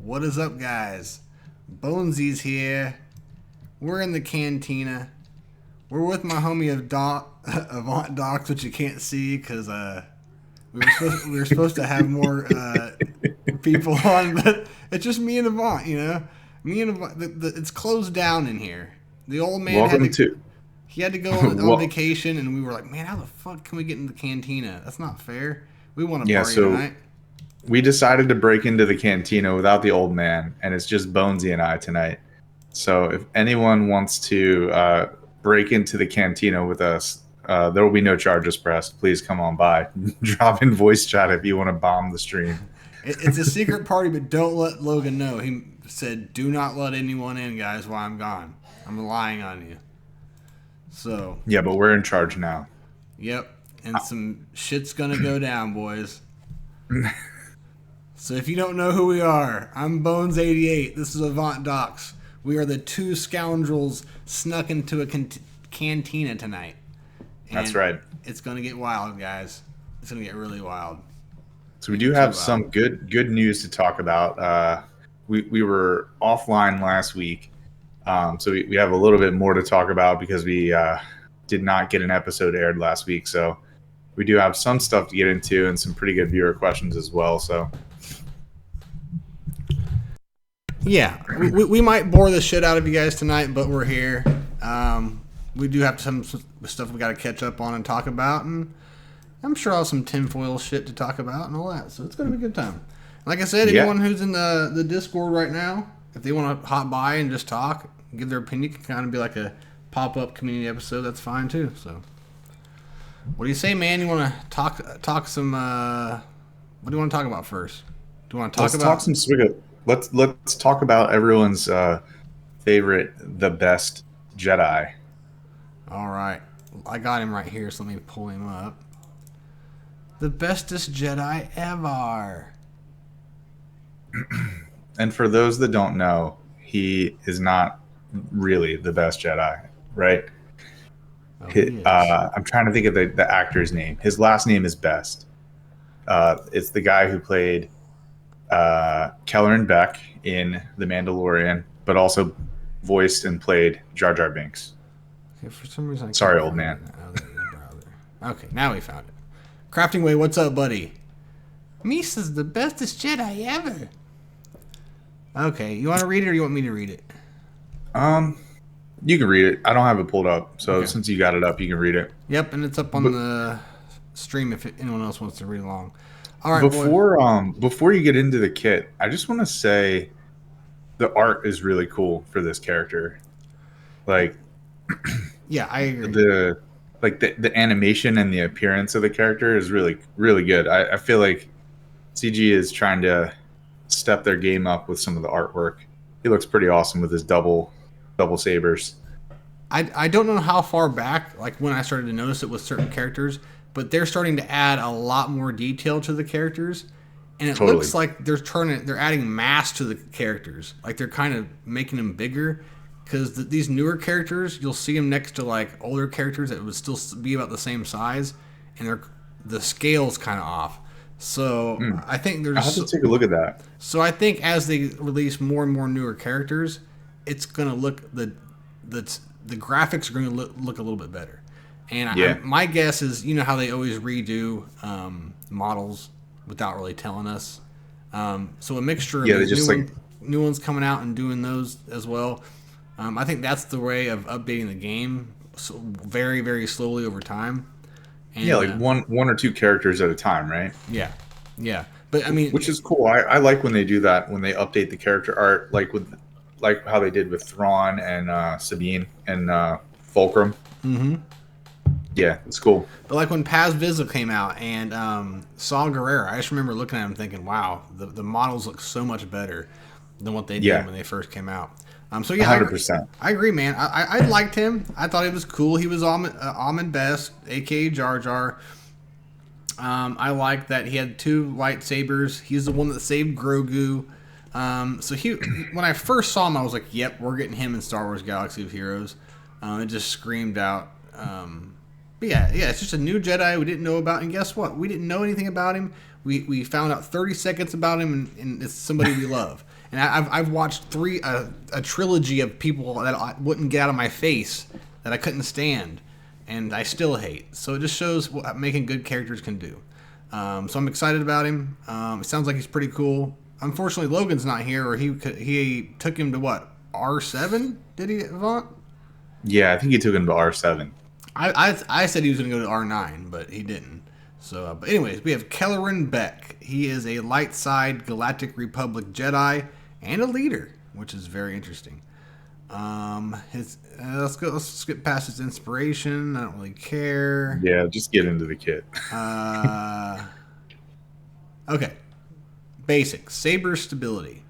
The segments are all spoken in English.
What is up, guys? Bonesy's here. We're in the Cantina. We're with my homie Avant Docs, which you can't see because we were supposed to have more people on, but it's just me and Avant. You know, me and Avant. It's closed down in here. The old man Welcome to. he had to go on vacation, and we were like, man, how the fuck can we get in the Cantina? That's not fair. We want to party tonight. We decided to break into the Cantina without the old man, and it's just Bonesy and I tonight. So if anyone wants to break into the Cantina with us, there will be no charges pressed. Please come on by. Drop in voice chat if you want to bomb the stream. It's a secret party, but don't let Logan know. He said, do not let anyone in, guys, while I'm gone. I'm relying on you. So. Yeah, but we're in charge now. Yep. And some shit's going to go down, boys. So if you don't know who we are, I'm Bones88. This is Avant Docs. We are the two scoundrels snuck into a cantina tonight. And that's right. It's going to get wild, guys. It's going to get really wild. So we do have some good news to talk about. We were offline last week, so we have a little bit more to talk about because we did not get an episode aired last week. So we do have some stuff to get into and some pretty good viewer questions as well. So. Yeah, we might bore the shit out of you guys tonight, but we're here. We do have some stuff we got to catch up on and talk about, and I'm sure I'll have some tinfoil shit to talk about and all that, so it's going to be a good time. Like I said, anyone who's in the Discord right now, if they want to hop by and just talk, give their opinion, can kind of be like a pop-up community episode, that's fine too. So, what do you say, man? You want to talk some, what do you want to talk about first? Do you want to talk about... some Swigga. Let's talk about everyone's favorite, the best Jedi. All right. I got him right here, so let me pull him up. The bestest Jedi ever. And for those that don't know, he is not really the best Jedi, right? I'm trying to think of the actor's name. His last name is Best. It's the guy who played Kelleran Beq in The Mandalorian, but also voiced and played Jar Jar Binks. Okay, for some reason, sorry, old man. Okay, now we found it. Crafting Way, what's up, buddy? Misa's the bestest Jedi ever. Okay, you want to read it or you want me to read it? You can read it. I don't have it pulled up, so since you got it up, you can read it. Yep, and it's up on the stream if anyone else wants to read along. All right. Before you get into the kit, I just want to say the art is really cool for this character. Like, yeah, I agree. The animation and the appearance of the character is really, really good. I feel like CG is trying to step their game up with some of the artwork. He looks pretty awesome with his double sabers. I don't know how far back, like when I started to notice it with certain characters, but they're starting to add a lot more detail to the characters, and it looks like they're adding mass to the characters. Like they're kind of making them bigger, because these newer characters, you'll see them next to like older characters that would still be about the same size, and the scale's kind of off. So I think I have to take a look at that. So I think as they release more and more newer characters, it's gonna look the graphics are gonna look a little bit better. And my guess is, you know how they always redo models without really telling us. So a mixture of new ones coming out and doing those as well. I think that's the way of updating the game, so very, very slowly over time. And, one or two characters at a time, right? Yeah. But I mean, which is cool. I like when they do that, when they update the character art, like how they did with Thrawn and Sabine and Fulcrum. Mm-hmm. Yeah, it's cool. But like when Paz Vizsla came out and Saw Gerrera, I just remember looking at him thinking, wow, the models look so much better than what they did when they first came out. So yeah, 100%. I agree, man. I liked him. I thought he was cool. He was Ahmed Best, aka Jar Jar. I like that he had two lightsabers. He's the one that saved Grogu. So when I first saw him, I was like, "Yep, we're getting him in Star Wars: Galaxy of Heroes." It just screamed out. But yeah, it's just a new Jedi we didn't know about, and guess what? We didn't know anything about him. We found out 30 seconds about him, and it's somebody we love. And I've watched a trilogy of people that I wouldn't get out of my face that I couldn't stand, and I still hate. So it just shows what making good characters can do. So I'm excited about him. It sounds like he's pretty cool. Unfortunately, Logan's not here, or he took him to what, R7? Did he, Avant? Yeah, I think he took him to R7. I said he was going to go to R9, but he didn't. So, but anyways, we have Kelleran Beq. He is a light side Galactic Republic Jedi and a leader, which is very interesting. Let's skip past his inspiration. I don't really care. Yeah, just get into the kit. Okay. Basic saber stability.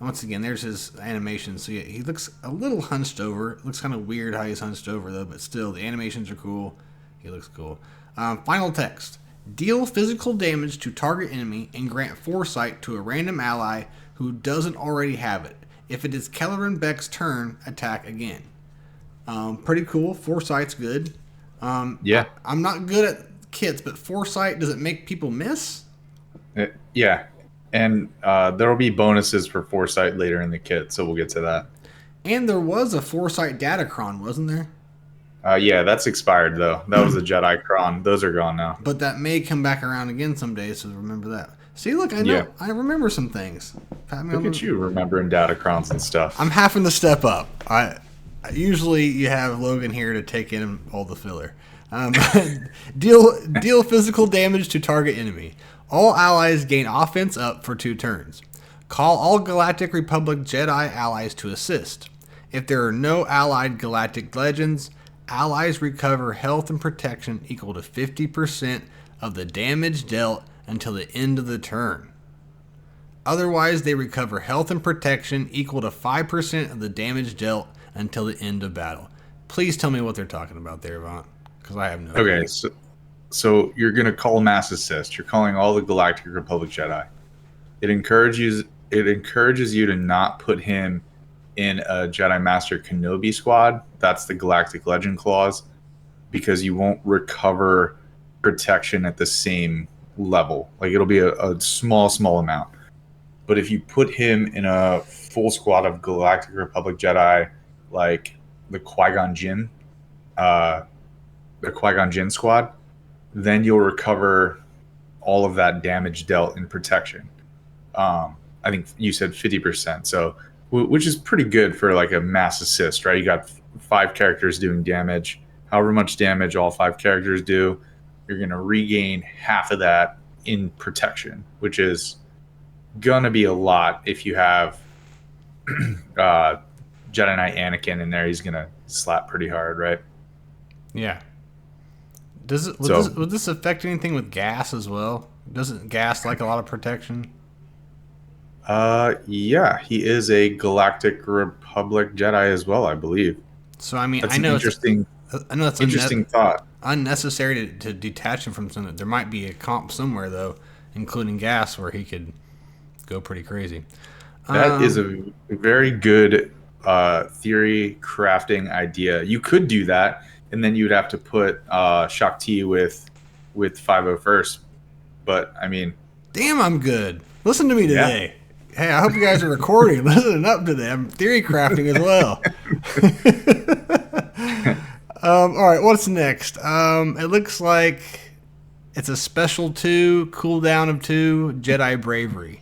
Once again, there's his animation. So yeah, he looks a little hunched over. It looks kind of weird how he's hunched over though, but still the animations are cool. He looks cool. Final text. Deal physical damage to target enemy and grant foresight to a random ally who doesn't already have it. If it is Kelleran Beq's turn, attack again. Pretty cool. Foresight's good. Yeah. I'm not good at kits, but foresight, does it make people miss? Yeah. And there will be bonuses for foresight later in the kit, so we'll get to that. And there was a foresight Datacron, wasn't there? Yeah, that's expired, though. That was a Jedi Cron. Those are gone now. But that may come back around again someday, so remember that. See, look, I know. Yeah. I remember some things. Look at you remembering Datacrons and stuff. I'm having to step up. Usually you have Logan here to take in all the filler. Deal physical damage to target enemy. All allies gain offense up for 2 turns. Call all Galactic Republic Jedi allies to assist. If there are no allied Galactic Legends, allies recover health and protection equal to 50% of the damage dealt until the end of the turn. Otherwise, they recover health and protection equal to 5% of the damage dealt until the end of battle. Please tell me what they're talking about there, Avant, because I have no idea. Okay, so you're going to call Mass Assist. You're calling all the Galactic Republic Jedi. It encourages you to not put him in a Jedi Master Kenobi squad. That's the Galactic Legend clause, because you won't recover protection at the same level. Like, it'll be a small amount. But if you put him in a full squad of Galactic Republic Jedi, like the Qui-Gon Jinn squad, then you'll recover all of that damage dealt in protection. I think you said 50%, so which is pretty good for like a mass assist, right? You got 5 characters doing damage. However much damage all 5 characters do, you're going to regain half of that in protection, which is going to be a lot if you have Jedi Knight Anakin in there. He's going to slap pretty hard, right? Yeah. Would this affect anything with gas as well? Doesn't gas like a lot of protection? Yeah, he is a Galactic Republic Jedi as well, I believe. So I mean, that's I know that's interesting thought. Unnecessary to detach him from something. There might be a comp somewhere though, including gas, where he could go pretty crazy. That is a very good theory crafting idea. You could do that, and then you'd have to put Shakti with 501st. But I mean, damn, I'm good. Listen to me today. Yeah. Hey, I hope you guys are recording, listening up to them. Theory crafting as well. All right, what's next? It looks like it's a special 2, cooldown of 2, Jedi Bravery.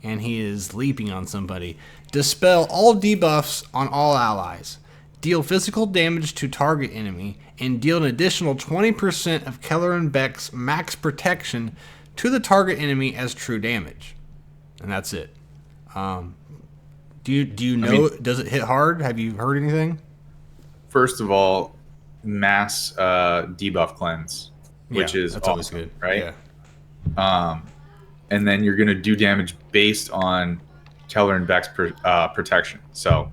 And he is leaping on somebody. Dispel all debuffs on all allies. Deal physical damage to target enemy. And deal an additional 20% of Kelleran Beq's max protection to the target enemy as true damage. And that's it. Do you know, does it hit hard? Have you heard anything? First of all, mass debuff cleanse, which is that's awesome, always good, right? Yeah. And then you're going to do damage based on Kelleran Beq's protection. So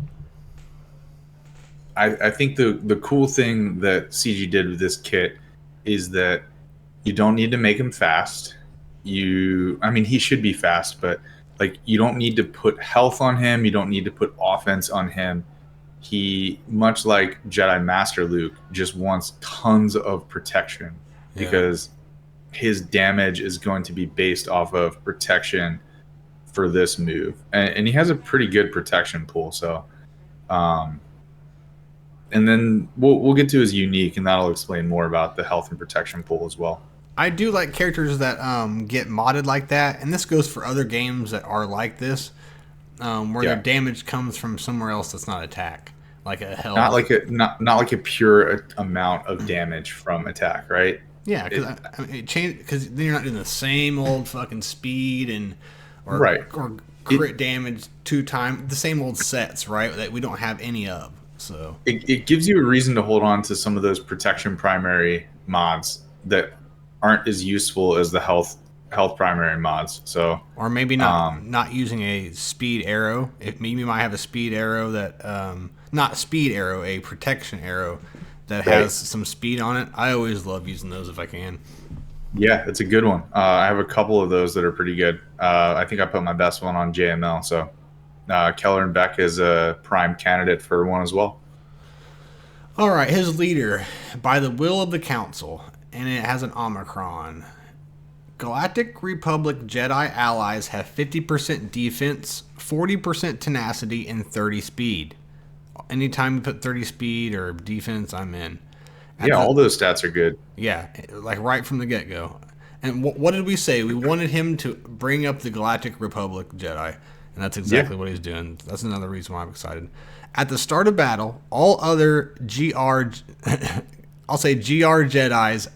I think the cool thing that CG did with this kit is that you don't need to make him fast. He should be fast, but like, you don't need to put health on him. You don't need to put offense on him. He, much like Jedi Master Luke, just wants tons of protection because his damage is going to be based off of protection for this move, and he has a pretty good protection pool. So, and then we'll get to his unique, and that'll explain more about the health and protection pool as well. I do like characters that get modded like that, and this goes for other games that are like this, where their damage comes from somewhere else that's not attack, like a health. Not like a pure amount of damage from attack, right? Yeah, because it changed because then you're not doing the same old fucking speed or crit damage 2 times, the same old sets, right? That we don't have any of. So it gives you a reason to hold on to some of those protection primary mods that aren't as useful as the health primary mods. So or maybe not using a speed arrow. If maybe you might have a speed arrow that not speed arrow, a protection arrow that has some speed on it. I always love using those if I can. Yeah, it's a good one. I have a couple of those that are pretty good. I think I put my best one on JML. So Kelleran Beq is a prime candidate for one as well. All right, his leader, by the will of the council, and it has an Omicron. Galactic Republic Jedi allies have 50% defense, 40% tenacity, and 30 speed. Anytime you put 30 speed or defense, I'm in. All those stats are good. Yeah, like right from the get-go. And what did we say? We wanted him to bring up the Galactic Republic Jedi, and that's exactly what he's doing. That's another reason why I'm excited. At the start of battle, all other I'll say GR Jedis.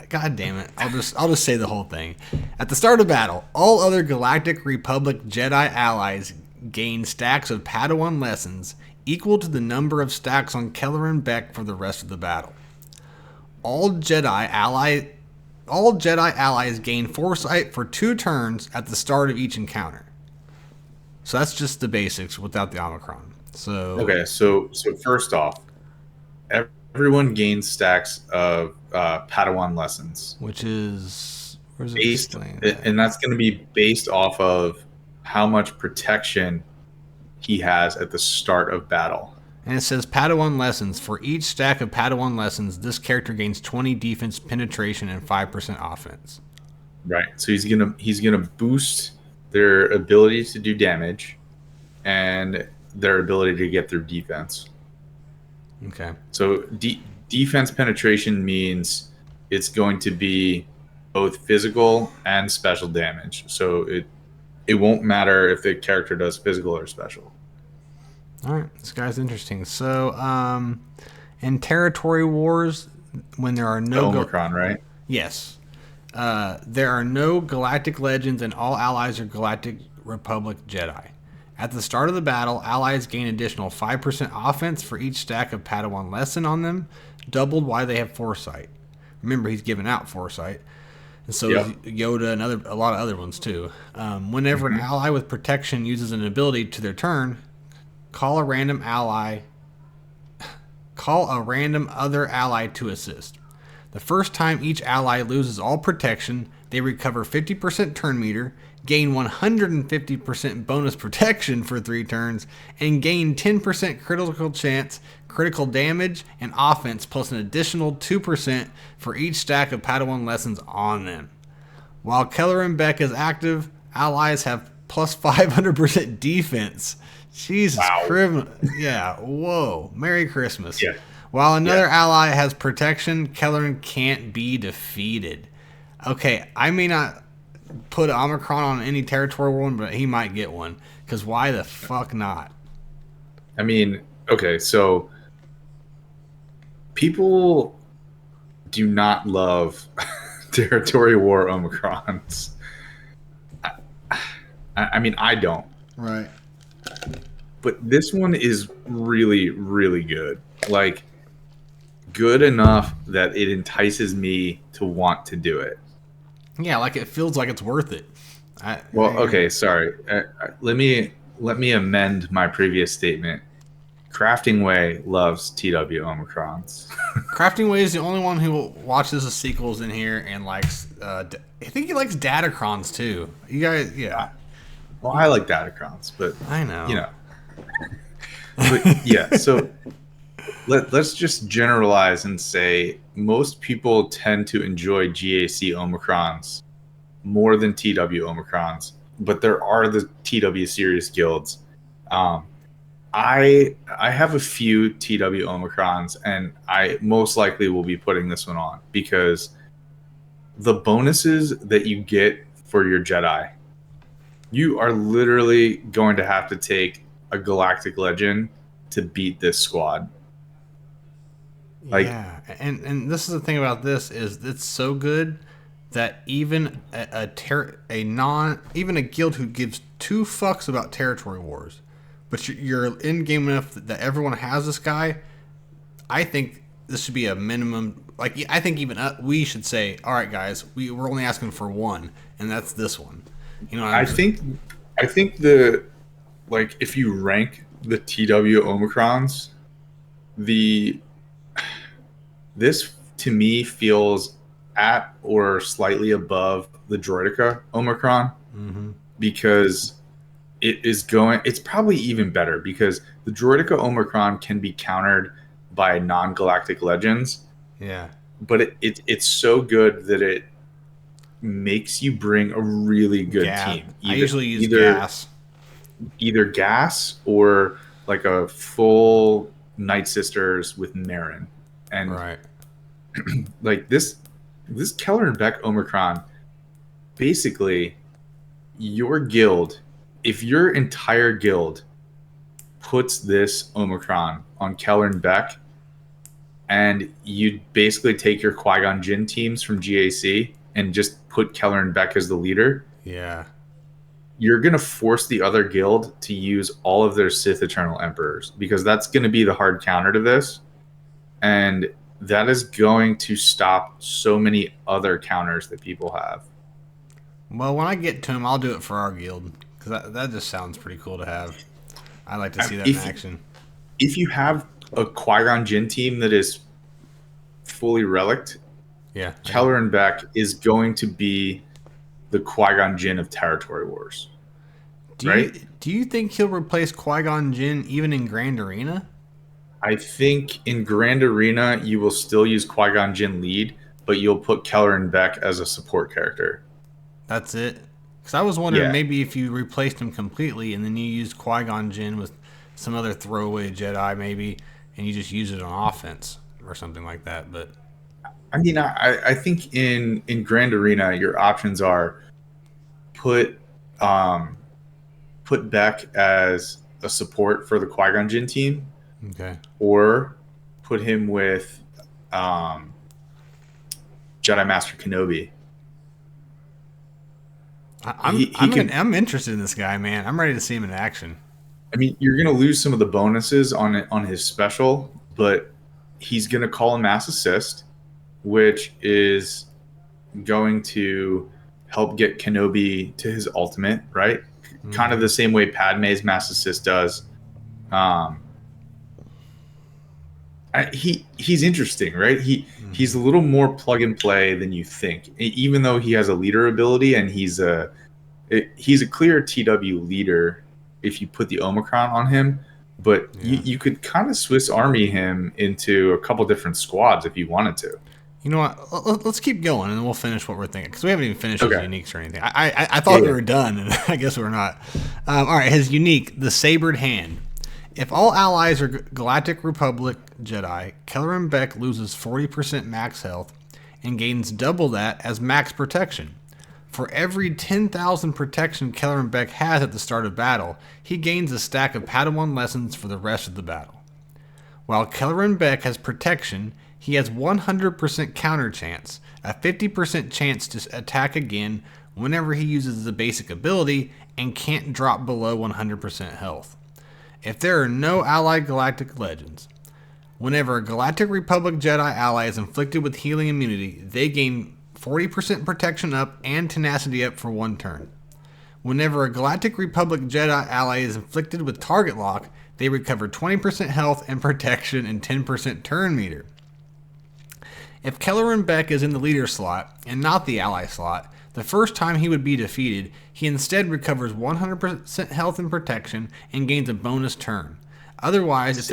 God damn it! I'll just say the whole thing. At the start of battle, all other Galactic Republic Jedi allies gain stacks of Padawan lessons equal to the number of stacks on Kelleran Beq for the rest of the battle. All Jedi allies gain foresight for 2 turns at the start of each encounter. So that's just the basics without the Omicron. So first off, everyone gains stacks of Padawan lessons, which is based, and that's going to be based off of how much protection he has at the start of battle. And it says Padawan lessons. For each stack of Padawan lessons, this character gains 20 defense, penetration, and 5% offense. Right. So he's gonna boost their ability to do damage and their ability to get through defense. Okay. So defense penetration means it's going to be both physical and special damage. So it won't matter if the character does physical or special. All right, this guy's interesting. So, in territory wars, when there are no Omicron, right? Yes, there are no galactic legends, and all allies are Galactic Republic Jedi. At the start of the battle, allies gain additional 5% offense for each stack of Padawan lesson on them, doubled while they have foresight. Remember, he's giving out foresight, and so is Yoda and a lot of other ones too. Whenever an ally with protection uses an ability to their turn, call a random other ally to assist. The first time each ally loses all protection, they recover 50% turn meter, gain 150% bonus protection for 3 turns, and gain 10% critical chance, critical damage, and offense, plus an additional 2% for each stack of Padawan lessons on them. While Kelleran Beq is active, allies have plus 500% defense. Jesus Christ. Yeah, whoa. Merry Christmas. Yeah. While another ally has protection, Kelleran can't be defeated. Okay, I may not put Omicron on any territory one, but he might get one. Because why the fuck not? I mean, okay, so people do not love territory war Omicrons. I mean, I don't. Right. But this one is really, really good. Like, good enough that it entices me to want to do it. Yeah, like it feels like it's worth it. Sorry. Let me amend my previous statement. Crafting Way loves TW Omicrons. Crafting Way is the only one who watches the sequels in here and likes. I think he likes Datacrons too. You guys, yeah. Well, I like Datacrons, but I know. You know. But yeah, so let's just generalize and say most people tend to enjoy GAC Omicrons more than TW Omicrons, but there are the TW series guilds. I have a few TW Omicrons, and I most likely will be putting this one on because the bonuses that you get for your Jedi, you are literally going to have to take a Galactic Legend to beat this squad. Like, Yeah, and this is the thing about this is it's so good that even even a guild who gives two fucks about territory wars, but you're in game enough that everyone has this guy. I think this should be a minimum. Like, I think even we should say, all right, guys, we're only asking for one, and that's this one. You know what I'm saying? I think the, like, if you rank the TW Omicrons, this to me feels at or slightly above the Droideka Omicron, because it's probably even better because the Droideka Omicron can be countered by non-galactic legends. Yeah. But it's so good that it makes you bring a really good team. I usually use gas. Either gas or like a full Night Sisters with Marin. And right. Like this Kelleran Beq Omicron, basically your guild, if your entire guild puts this Omicron on Kelleran Beq, and you basically take your Qui-Gon Jinn teams from GAC and just put Kelleran Beq as the leader, yeah, you're going to force the other guild to use all of their Sith Eternal Emperors, because that's going to be the hard counter to this. And that is going to stop so many other counters that people have. Well, when I get to him, I'll do it for our guild, because that just sounds pretty cool to have. I like to see that in action. If you have a Qui-Gon Jinn team that is fully relict, yeah, Kelleran Beq is going to be the Qui-Gon Jinn of Territory Wars. Do you think he'll replace Qui-Gon Jinn even in Grand Arena? I think in Grand Arena you will still use Qui-Gon Jinn lead, but you'll put Kelleran Beq as a support character. That's it? Because I was wondering maybe if you replaced him completely and then you used Qui-Gon Jinn with some other throwaway Jedi maybe, and you just use it on offense or something like that. But I mean, I think in Grand Arena your options are put Beq as a support for the Qui-Gon Jinn team. Okay. Or put him with Jedi Master Kenobi. I'm interested in this guy, man. I'm ready to see him in action. I mean, you're going to lose some of the bonuses on his special, but he's going to call a mass assist, which is going to help get Kenobi to his ultimate, right? Mm-hmm. Kind of the same way Padme's mass assist does. He's interesting, right? He's a little more plug and play than you think, even though he has a leader ability, and he's a clear TW leader if you put the Omicron on him. But you could kind of Swiss Army him into a couple different squads if you wanted to. You know what? Let's keep going, and we'll finish what we're thinking, because we haven't even finished his uniques or anything. I thought we were done, and I guess we're not. All right, his unique, the Sabered Hand. If all allies are Galactic Republic Jedi, Kelleran Beq loses 40% max health and gains double that as max protection. For every 10,000 protection Kelleran Beq has at the start of battle, he gains a stack of Padawan lessons for the rest of the battle. While Kelleran Beq has protection, he has 100% counter chance, a 50% chance to attack again whenever he uses the basic ability, and can't drop below 100% health. If there are no allied galactic legends, whenever a Galactic Republic Jedi ally is inflicted with healing immunity, they gain 40% protection up and tenacity up for 1 turn. Whenever a Galactic Republic Jedi ally is inflicted with target lock, they recover 20% health and protection and 10% turn meter. If Kelleran Beq is in the leader slot and not the ally slot, the first time he would be defeated, he instead recovers 100% health and protection and gains a bonus turn. Otherwise,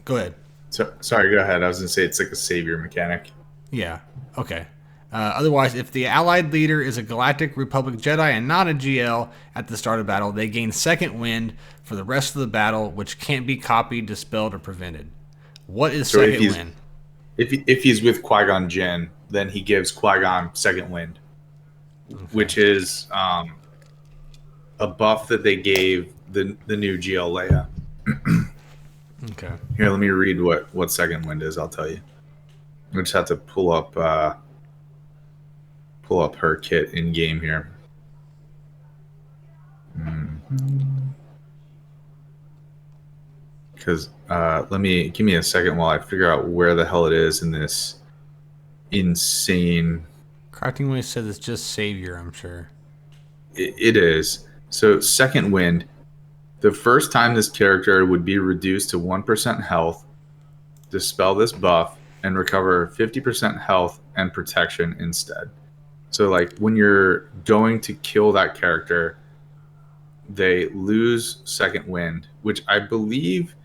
go ahead. Sorry, go ahead. I was going to say it's like a savior mechanic. Yeah, okay. Otherwise, if the allied leader is a Galactic Republic Jedi and not a GL at the start of battle, they gain second wind for the rest of the battle, which can't be copied, dispelled, or prevented. What is second wind? If he's with Qui-Gon Jinn, then he gives Qui-Gon second wind, which is a buff that they gave the new GL Leia. Okay. Here, let me read what second wind is. I'll tell you. I just have to pull up her kit in game here. Because give me a second while I figure out where the hell it is in this insane. Crafting Way says it's just Savior, I'm sure. It is. So second wind, the first time this character would be reduced to 1% health, dispel this buff, and recover 50% health and protection instead. So like when you're going to kill that character, they lose second wind, which I believe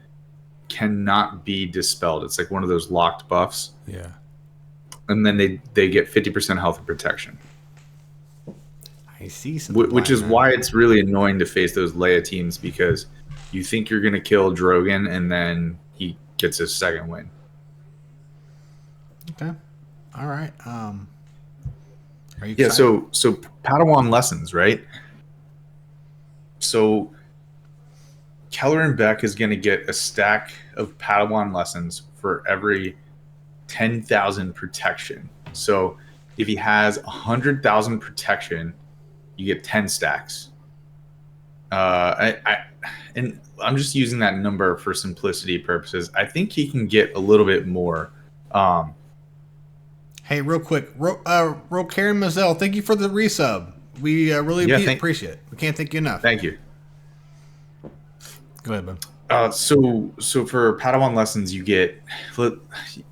cannot be dispelled. It's like one of those locked buffs. Yeah. And then they get 50% health and protection. I see which is why it's really annoying to face those Leia teams, because you think you're going to kill Drogon and then he gets his second win. Okay. All right. Are you excited? Yeah, so Padawan lessons, right? So Kelleran Beq is going to get a stack of Padawan lessons for every 10,000 protection. So if he has 100,000 protection, you get 10 stacks. And I'm just using that number for simplicity purposes. I think he can get a little bit more. Hey, real quick, Karen Mazel, thank you for the resub. We really appreciate it. We can't thank you enough. Thank you. Go ahead, bud. So for Padawan lessons, you get,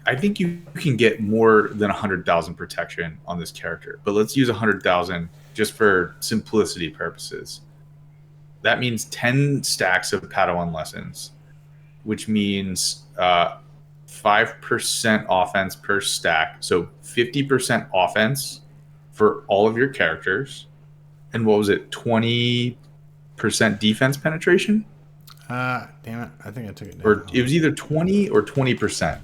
I think you can get more than 100,000 protection on this character, but let's use 100,000 just for simplicity purposes. That means 10 stacks of Padawan lessons, which means 5% offense per stack. So 50% offense for all of your characters. And what was it? 20% defense penetration? Damn it. I think I took it down. Or it was either 20 or 20%.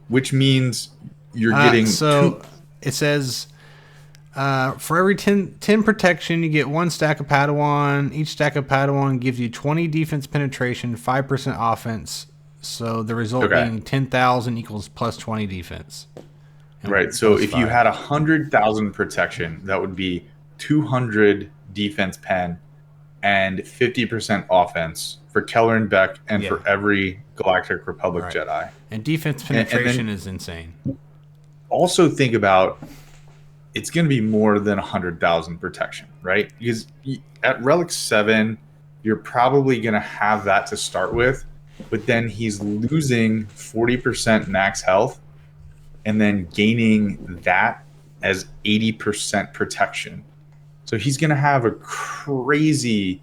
Which means you're getting... it says... for every 10 protection, you get one stack of Padawan. Each stack of Padawan gives you 20 defense penetration, 5% offense. So the result being 10,000 equals plus 20 defense. Right. So if you had 100,000 protection, that would be 200 defense pen and 50% offense for Kelleran Beq and for every Galactic Republic Jedi. And defense penetration is insane. Also think about... it's going to be more than 100,000 protection, right? Because at Relic 7, you're probably going to have that to start with, but then he's losing 40% max health and then gaining that as 80% protection. So he's going to have a crazy,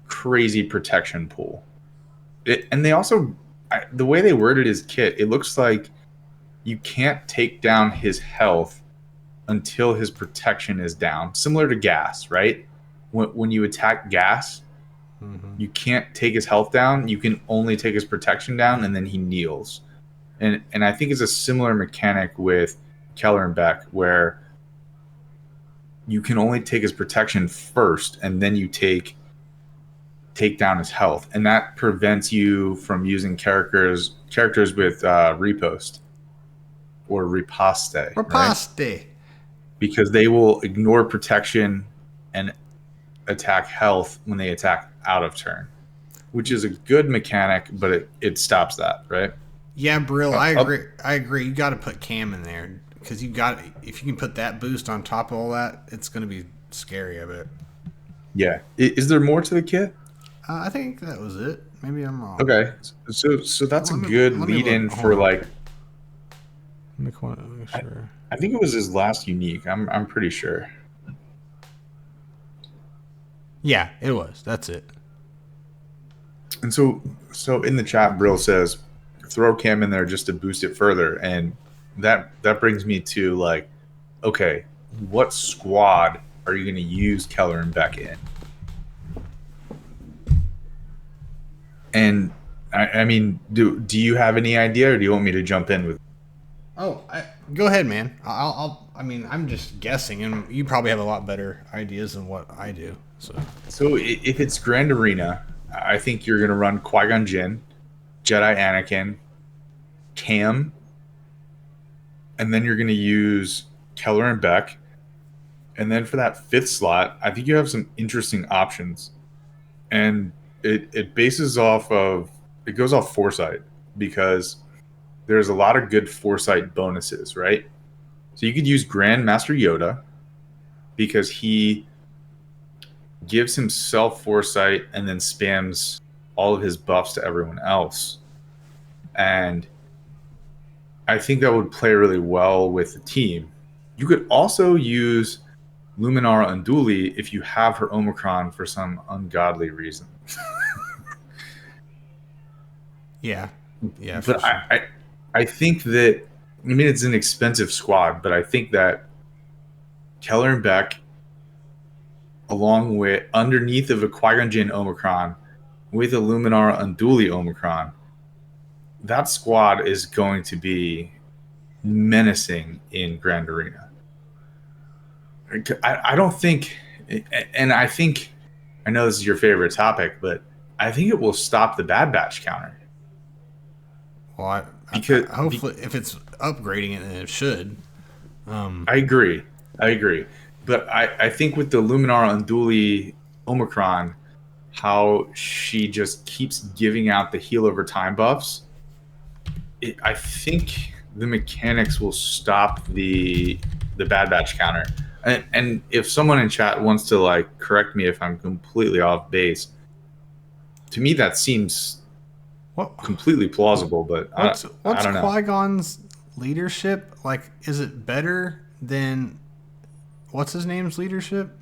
crazy protection pool. And they also, the way they worded his kit, it looks like you can't take down his health until his protection is down, similar to Gas, right? When you attack Gas, you can't take his health down. You can only take his protection down, and then he kneels. And I think it's a similar mechanic with Kelleran Beq, where you can only take his protection first, and then you take down his health, and that prevents you from using characters with riposte or riposte. Riposte. Right? Because they will ignore protection and attack health when they attack out of turn, which is a good mechanic, but it stops that, right? Yeah, Brill, I agree. You got to put Cam in there, because if you can put that boost on top of all that, it's going to be scary, I bet. Yeah. Is there more to the kit? I think that was it. Maybe I'm wrong. Okay, so that's a good lead-in for like. Make sure. I think it was his last unique. I'm pretty sure. Yeah, it was. That's it. And so in the chat, Brill says throw Cam in there just to boost it further. And that brings me to like, okay, what squad are you going to use Kelleran Beq in? And I mean, do you have any idea, or do you want me to jump in with? Oh, go ahead, man. I mean, I'm just guessing, and you probably have a lot better ideas than what I do. So if it's Grand Arena, I think you're going to run Qui-Gon Jinn, Jedi Anakin, Cam, and then you're going to use Kelleran Beq. And then for that 5th slot, I think you have some interesting options. And it bases off of, it goes off foresight, because there's a lot of good foresight bonuses, right? So you could use Grandmaster Yoda, because he gives himself foresight and then spams all of his buffs to everyone else. And I think that would play really well with the team. You could also use Luminara Unduli if you have her Omicron for some ungodly reason. Yeah, but sure. I think that, I mean, it's an expensive squad, but I think that Kelleran Beq, along with underneath of a Qui-Gon Jinn Omicron with a Luminara Unduli Omicron, that squad is going to be menacing in Grand Arena. I don't think, and I think, I know this is your favorite topic, but I think it will stop the Bad Batch counter. Well, hopefully, if it's upgrading it, then it should. I agree. But I think with the Luminara Unduli Omicron, how she just keeps giving out the heal over time buffs, I think the mechanics will stop the Bad Batch counter. And if someone in chat wants to like correct me if I'm completely off base, to me that seems completely plausible. But what's I don't know. Qui-Gon's leadership like? Is it better than what's his name's leadership?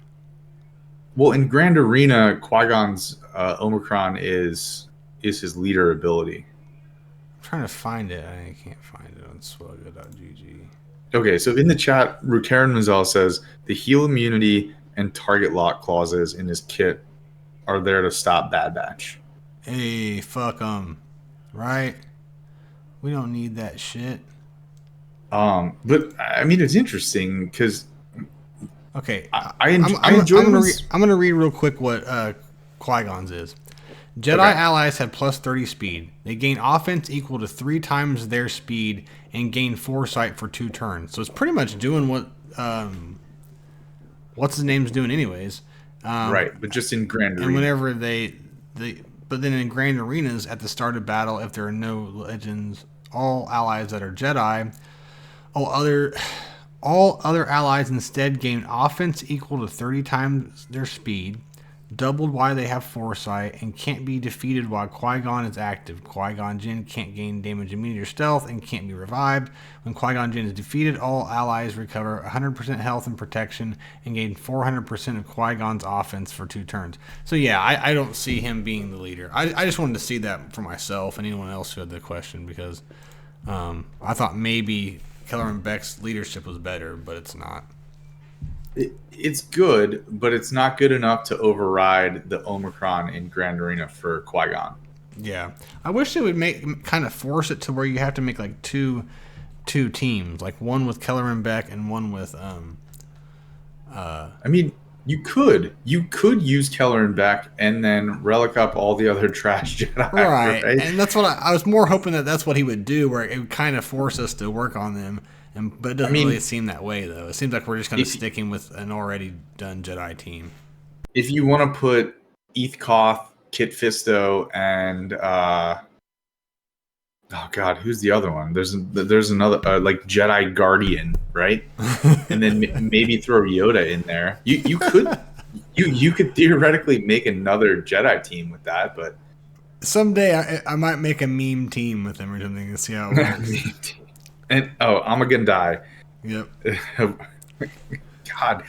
Well, in Grand Arena, Qui-Gon's Omicron is his leader ability. I'm trying to find it. I can't find it on swugga.gg. Okay, so in the chat, Rukaran Mazel says the heal immunity and target lock clauses in his kit are there to stop Bad Batch. Hey, fuck them, right? We don't need that shit. But I mean, it's interesting because. Okay, I enjoy. I'm gonna read real quick what Qui-Gon's is. Jedi allies have plus 30 speed. They gain offense equal to 3 times their speed and gain foresight for 2 turns. So it's pretty much doing what what's his name's doing anyways. Right, but just in Grand Arena. And whenever but then in Grand Arenas at the start of battle, if there are no legends, all allies that are Jedi, all other allies instead gain offense equal to 30 times their speed, doubled while they have foresight, and can't be defeated while Qui-Gon is active. Qui-Gon Jinn can't gain damage immunity or stealth and can't be revived. When Qui-Gon Jinn is defeated, all allies recover 100% health and protection and gain 400% of Qui-Gon's offense for 2 turns. So yeah, I don't see him being the leader. I just wanted to see that for myself and anyone else who had the question, because I thought maybe Kelleran Beq's leadership was better, but it's not. It's good, but it's not good enough to override the Omicron in Grand Arena for Qui-Gon. Yeah, I wish they would kind of force it to where you have to make like two teams, like one with Kelleran Beq and one with I mean, you could use Kelleran Beq and then relic up all the other trash Jedi. Right? And that's what I was more hoping that's what he would do, where it would kind of force us to work on them. But it doesn't really seem that way, though. It seems like we're just kind of sticking with an already done Jedi team. If you want to put Eth Koth, Kit Fisto, and oh god, who's the other one? There's another like Jedi Guardian, right? And then maybe throw Yoda in there. You could you could theoretically make another Jedi team with that, but someday I might make a meme team with him or something and see how it works. And I'm gonna die. Yep. God,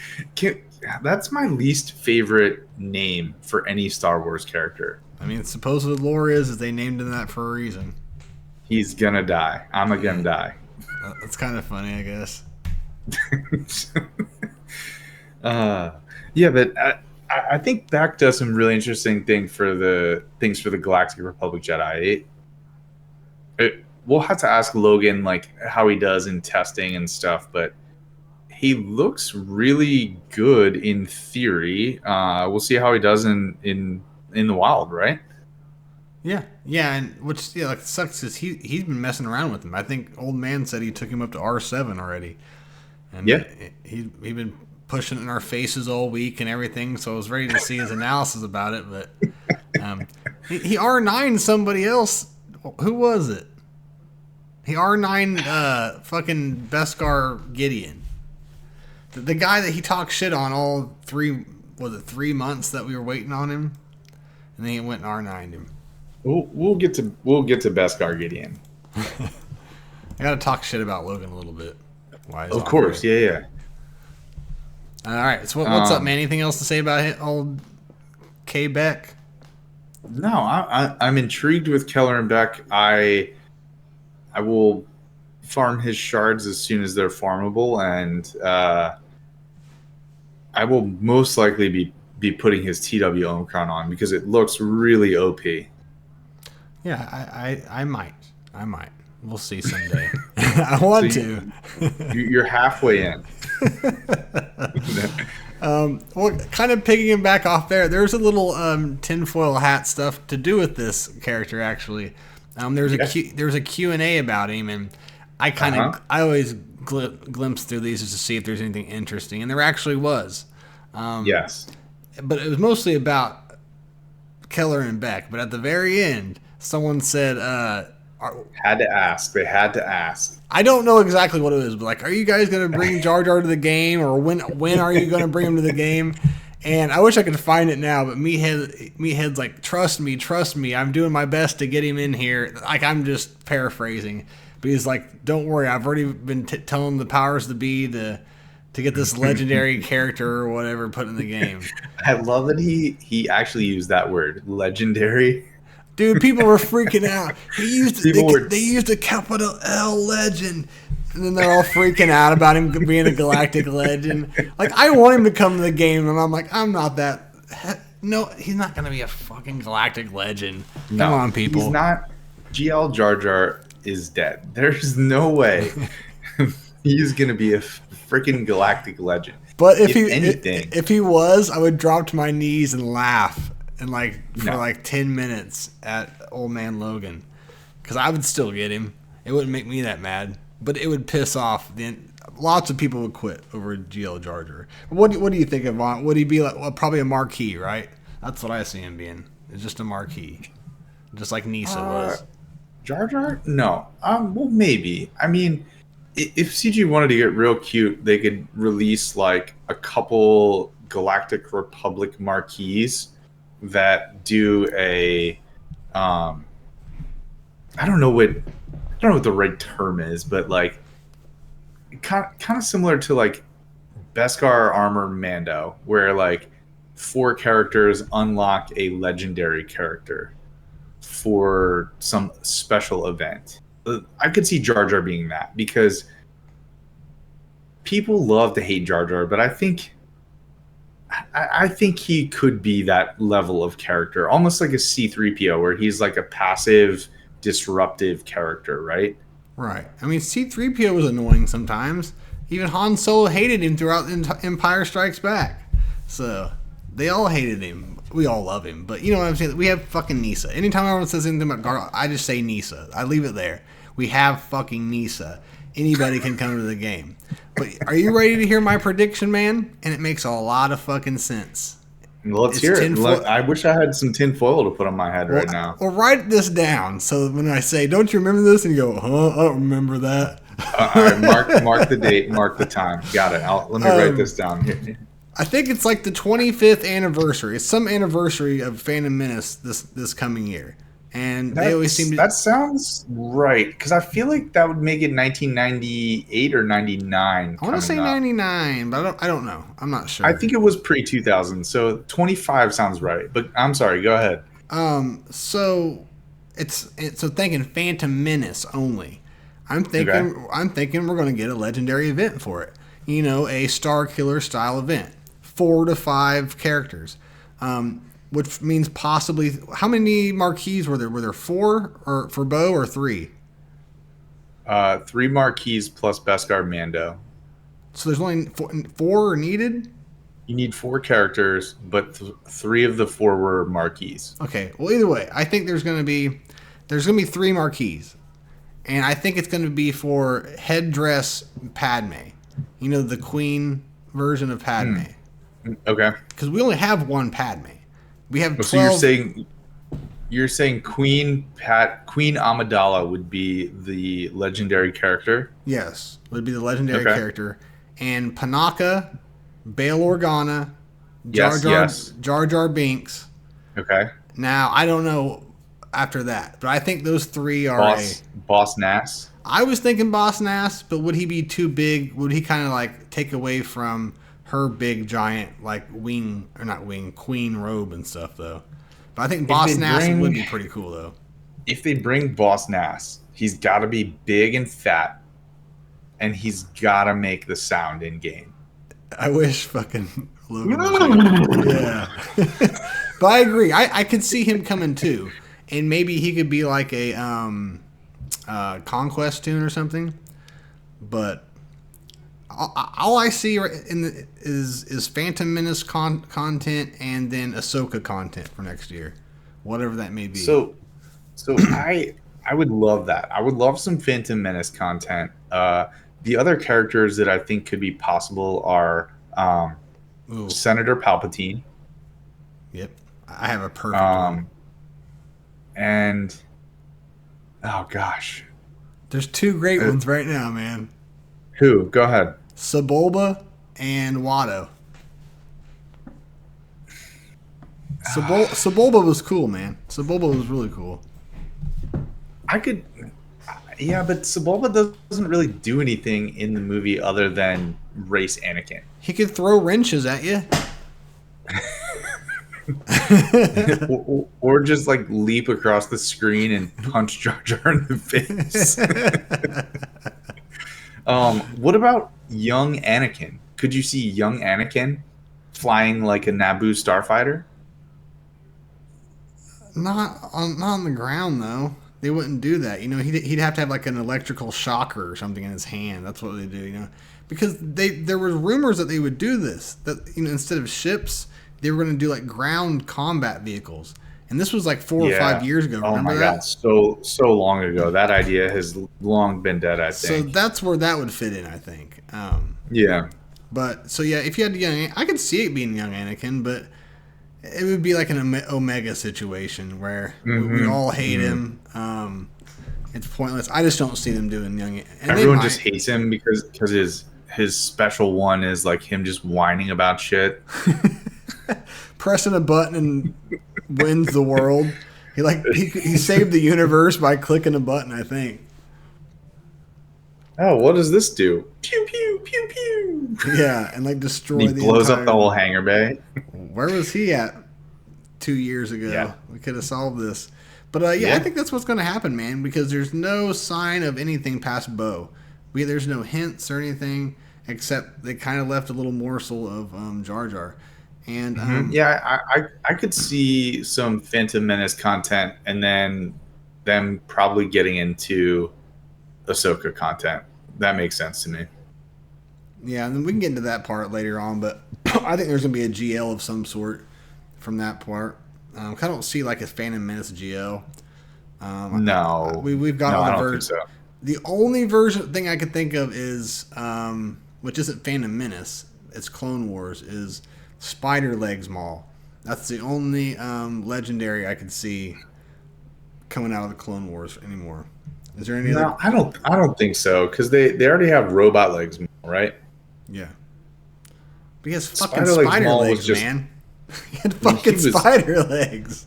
that's my least favorite name for any Star Wars character. I mean, supposedly the lore is they named him that for a reason. He's gonna die. I'm gonna die. That's kind of funny, I guess. uh, yeah, but I think Beq does some really interesting things for the Galactic Republic Jedi. We'll have to ask Logan like how he does in testing and stuff, but he looks really good in theory. We'll see how he does in the wild, right? Yeah, and which like sucks is he's been messing around with him. I think old man said he took him up to R7 already, and yeah, he been pushing it in our faces all week and everything. So I was ready to see his analysis about it, but he R9 somebody else. Who was it? He R9 fucking Beskar Gideon. The guy that he talked shit on all 3 months that we were waiting on him, and then he went and R9'd him. We'll get to Beskar Gideon. I gotta talk shit about Logan a little bit. Of course, yeah. All right, so what's up, man? Anything else to say about old K Beq? No, I'm intrigued with Kelleran Beq. I will farm his shards as soon as they're farmable, and I will most likely be putting his TW Omicron on because it looks really OP. Yeah, I might. We'll see someday. I want to. You're halfway in. Well, kind of picking back off there, there's a little tinfoil hat stuff to do with this character, actually. There's a Q&A about him, and I I always glimpse through these just to see if there's anything interesting, and there actually was. Yes. But it was mostly about Kelleran Beq, but at the very end, someone said... had to ask. They had to ask. I don't know exactly what it is, but like, are you guys going to bring Jar Jar to the game, or when are you going to bring him to the game? And I wish I could find it now, but Meathead's like, trust me, I'm doing my best to get him in here. Like, I'm just paraphrasing, but he's like, don't worry, I've already been telling the powers to be to get this legendary character or whatever put in the game. I love that he actually used that word, legendary. Dude, people were freaking out. They used a capital L legend. And then they're all freaking out about him being a galactic legend. Like, I want him to come to the game, and I'm like, I'm not that. No, he's not going to be a fucking galactic legend. No, come on, people. He's not. GL Jar Jar is dead. There's no way he's going to be a freaking galactic legend. But if he was, I would drop to my knees and laugh. And for 10 minutes at old man Logan, because I would still get him. It wouldn't make me that mad, but it would piss off. Lots of people would quit over GL Jar Jar. What do you think of him? Would he be like probably a marquee, right? That's what I see him being. It's just a marquee, just like Nisa was. Jar Jar? No. Well, maybe. I mean, if CG wanted to get real cute, they could release like a couple Galactic Republic marquees that do a I don't know what the right term is, but like kind of similar to like Beskar Armor Mando, where like 4 characters unlock a legendary character for some special event. I could see Jar Jar being that, because people love to hate Jar Jar, but I think he could be that level of character, almost like a C-3PO, where he's like a passive, disruptive character, right? Right. I mean, C-3PO was annoying sometimes. Even Han Solo hated him throughout Empire Strikes Back. So, they all hated him. We all love him. But you know what I'm saying? We have fucking Nisa. Anytime anyone says anything about Gar, I just say Nisa. I leave it there. We have fucking Nisa. Anybody can come to the game. But are you ready to hear my prediction, man? And it makes a lot of fucking sense. Let's hear it. I wish I had some tinfoil to put on my head right now. Well, write this down. So when I say, don't you remember this? And you go, I don't remember that. All right, mark the date, mark the time. Got it. Let me write this down here. I think it's like the 25th anniversary. It's some anniversary of Phantom Menace this coming year. And they always seem to... That sounds right, because I feel like that would make it 1998 or 99. I want to say 99, but I don't know. I'm not sure. I think it was pre-2000, so 25 sounds right. But I'm sorry, go ahead. So So thinking Phantom Menace only. I'm thinking we're going to get a legendary event for it. A Star Killer style event, 4 to 5 characters, which means possibly how many marquees were there? Were there 4 or for Bo or 3? 3 marquees plus Beskar Mando. So there's only 4 needed. You need 4 characters, but 3 of the 4 were marquees. Okay. Well, either way, I think there's going to be 3 marquees, and I think it's going to be for headdress Padme. The Queen version of Padme. Okay. Because we only have one Padme. We have 12. So you're saying Queen Amidala would be the legendary character? Yes, would be the legendary character, and Panaka, Bail Organa, Jar Jar Binks. Okay. Now I don't know after that, but I think those 3 are Boss Nass. I was thinking Boss Nass, but would he be too big? Would he kind of like take away from her big giant like queen robe and stuff though? But I think Boss Nass would be pretty cool though. If they bring Boss Nass, he's got to be big and fat, and he's got to make the sound in game. I wish fucking Logan was here. Yeah. But I agree. I could see him coming too, and maybe he could be like a Conquest Toon or something. But all I see is Phantom Menace content and then Ahsoka content for next year, whatever that may be. So I would love that. I would love some Phantom Menace content. The other characters that I think could be possible are Senator Palpatine. Yep, I have a perfect one. And oh gosh, there's 2 great ones right now, man. Who? Go ahead. Sebulba and Watto. Sebulba was cool, man. Sebulba was really cool. Yeah, but Sebulba doesn't really do anything in the movie other than race Anakin. He could throw wrenches at you. or just like leap across the screen and punch Jar Jar in the face. What about young Anakin? Could you see young Anakin flying like a Naboo starfighter? Not on the ground though. They wouldn't do that. He'd have to have like an electrical shocker or something in his hand. That's what they do. Because there were rumors that they would do this. That instead of ships, they were going to do like ground combat vehicles. And this was like 4 or 5 years ago. Remember that? God, so long ago. That idea has long been dead, I think. So that's where that would fit in, I think. Yeah. But so yeah, if you had young, I could see it being young Anakin, but it would be like an Omega situation where we all hate him. It's pointless. I just don't see them doing young. And everyone just hates him because his special one is like him just whining about shit. Pressing a button and wins the world. He saved the universe by clicking a button, I think. Oh, what does this do? Pew pew pew pew. Yeah, and like destroy and he the blows entire up the whole hangar bay. Where was he at 2 years ago? Yeah. We could have solved this. But I think that's what's going to happen, man, because there's no sign of anything past Bo. There's no hints or anything, except they kind of left a little morsel of Jar Jar. And I could see some Phantom Menace content and then them probably getting into Ahsoka content. That makes sense to me. Yeah, and then we can get into that part later on, but I think there's going to be a GL of some sort from that part. I don't see like a Phantom Menace GL. No. We've got all the versions. So. The only thing I could think of is, which isn't Phantom Menace, it's Clone Wars, is Spider Legs Maul. That's the only legendary I could see coming out of the Clone Wars anymore. Is there any other? I don't think so, because they already have Robot Legs Maul, right? Yeah. Because fucking spider legs, man. He had fucking spider legs.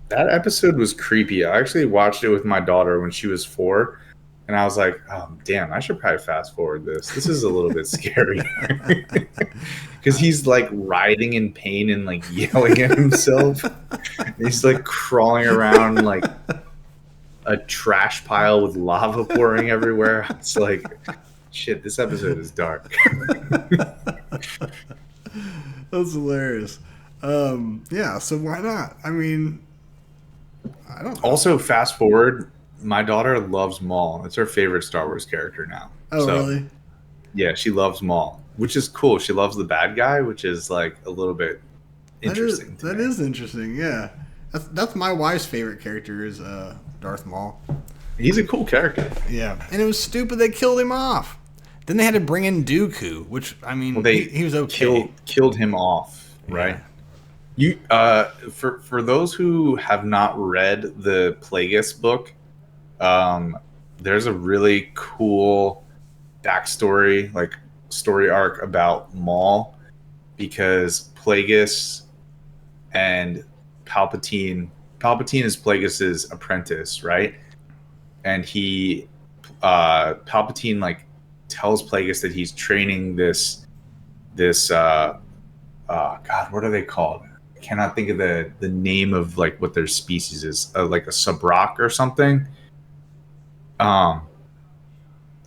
That episode was creepy. I actually watched it with my daughter when she was 4, and I was like, oh, damn, I should probably fast forward this. This is a little bit scary. Because he's like writhing in pain and like yelling at himself. And he's like crawling around like a trash pile with lava pouring everywhere. It's like, shit, this episode is dark. That's hilarious. Yeah, so why not? I mean, I don't know. Also, fast forward, my daughter loves Maul. It's her favorite Star Wars character now. Oh, so, really? Yeah, she loves Maul, which is cool. She loves the bad guy, which is like a little bit interesting. That is interesting, yeah. That's my wife's favorite character is Darth Maul. He's a cool character. Yeah, and it was stupid they killed him off. Then they had to bring in Dooku, which, I mean, well, he was okay. Killed him off, right? Yeah. You for those who have not read the Plagueis book, there's a really cool backstory, like story arc about Maul, because Plagueis and Palpatine is Plagueis's apprentice, right? And Palpatine like tells Plagueis that he's training this God, what are they called? I cannot think of the name of like what their species is, like a Sabrak or something. And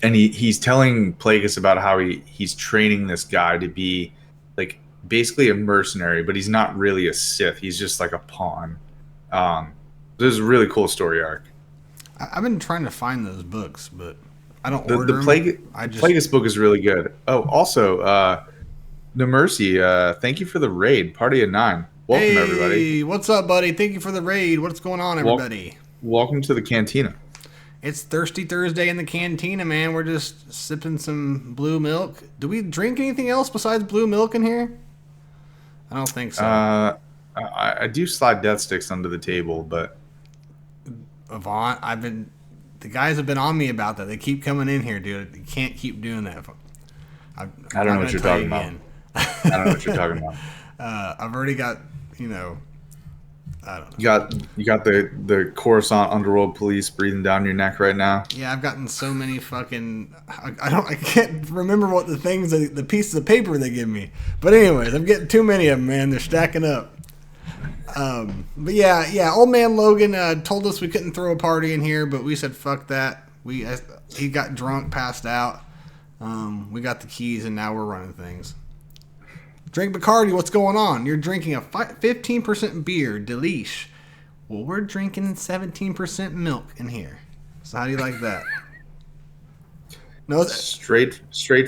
he's telling Plagueis about how he's training this guy to be like basically a mercenary, but he's not really a Sith. He's just like a pawn. This is a really cool story arc. I've been trying to find those books, but I don't order them. Plagueis book is really good. Oh, also, No Mercy, thank you for the raid. Party of 9. Welcome, everybody. What's up, buddy? Thank you for the raid. What's going on, everybody? Welcome to the Cantina. It's Thirsty Thursday in the Cantina, man. We're just sipping some blue milk. Do we drink anything else besides blue milk in here? I don't think so. I do slide death sticks under the table, but Avant, the guys have been on me about that. They keep coming in here, dude. You can't keep doing that. I don't know what you're talking about. I don't know what you're talking about. I've already got, I don't know. You got the Coruscant underworld police breathing down your neck right now. Yeah, I've gotten so many fucking. I can't remember what the things, the pieces of paper they give me. But anyways, I'm getting too many of them, man. They're stacking up. But yeah. Old man Logan told us we couldn't throw a party in here, but we said fuck that. He got drunk, passed out. We got the keys, and now we're running things. Drink Bacardi, what's going on? You're drinking a 15% beer, Delish. Well, we're drinking 17% milk in here. So how do you like that? No, straight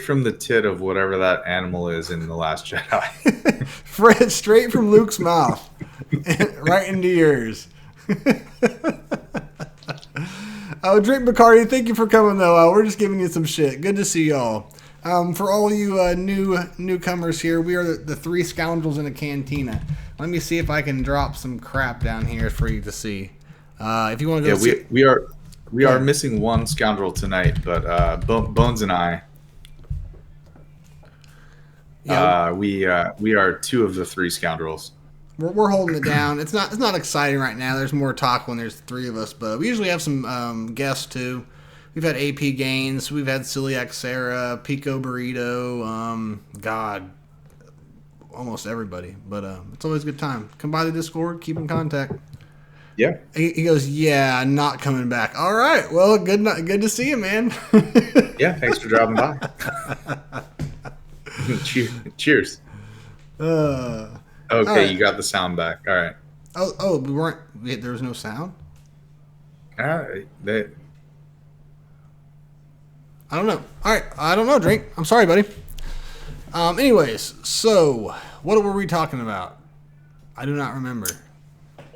from the tit of whatever that animal is in The Last Jedi. Fred, straight from Luke's mouth, right into yours. Oh, Drink Bacardi, thank you for coming though. We're just giving you some shit. Good to see y'all. For all you newcomers here, we are the three scoundrels in a cantina. Let me see if I can drop some crap down here for you to see. If you want to go, we are missing one scoundrel tonight, but Bones and I, we are two of the three scoundrels. We're holding it down. It's not exciting right now. There's more talk when there's three of us, but we usually have some guests too. We've had AP Gaines, we've had Celiac Sarah, Pico Burrito, God, almost everybody. But it's always a good time. Come by the Discord, keep in contact. Yeah. He goes, yeah, not coming back. All right, well, good to see you, man. Yeah, thanks for dropping by. Cheers. Okay, right. You got the sound back. All right. Oh, there was no sound? I don't know. All right. I don't know, Drink. I'm sorry, buddy. Anyways, so what were we talking about? I do not remember.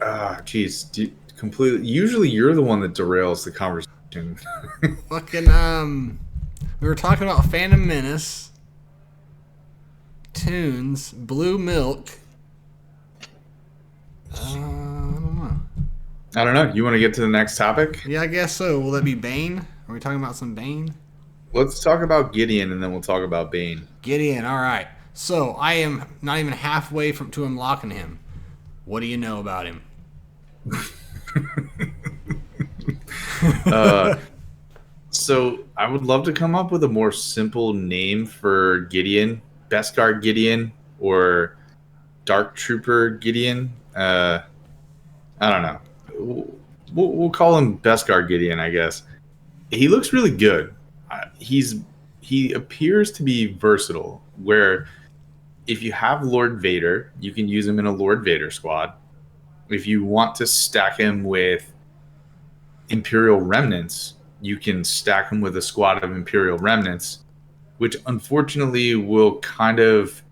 Jeez. Completely. Usually you're the one that derails the conversation. Fucking, we were talking about Phantom Menace, Toons, Blue Milk. I don't know. You want to get to the next topic? Yeah, I guess so. Will that be Bane? Are we talking about some Bane? Let's talk about Gideon, and then we'll talk about Bane. Gideon, all right. So I am not even halfway to unlocking him. What do you know about him? So I would love to come up with a more simple name for Gideon. Beskar Gideon or Dark Trooper Gideon. I don't know. we'll call him Beskar Gideon, I guess. He looks really good. He appears to be versatile. Where if you have Lord Vader, you can use him in a Lord Vader squad. If you want to stack him with Imperial remnants, you can stack him with a squad of Imperial remnants, which unfortunately will kind of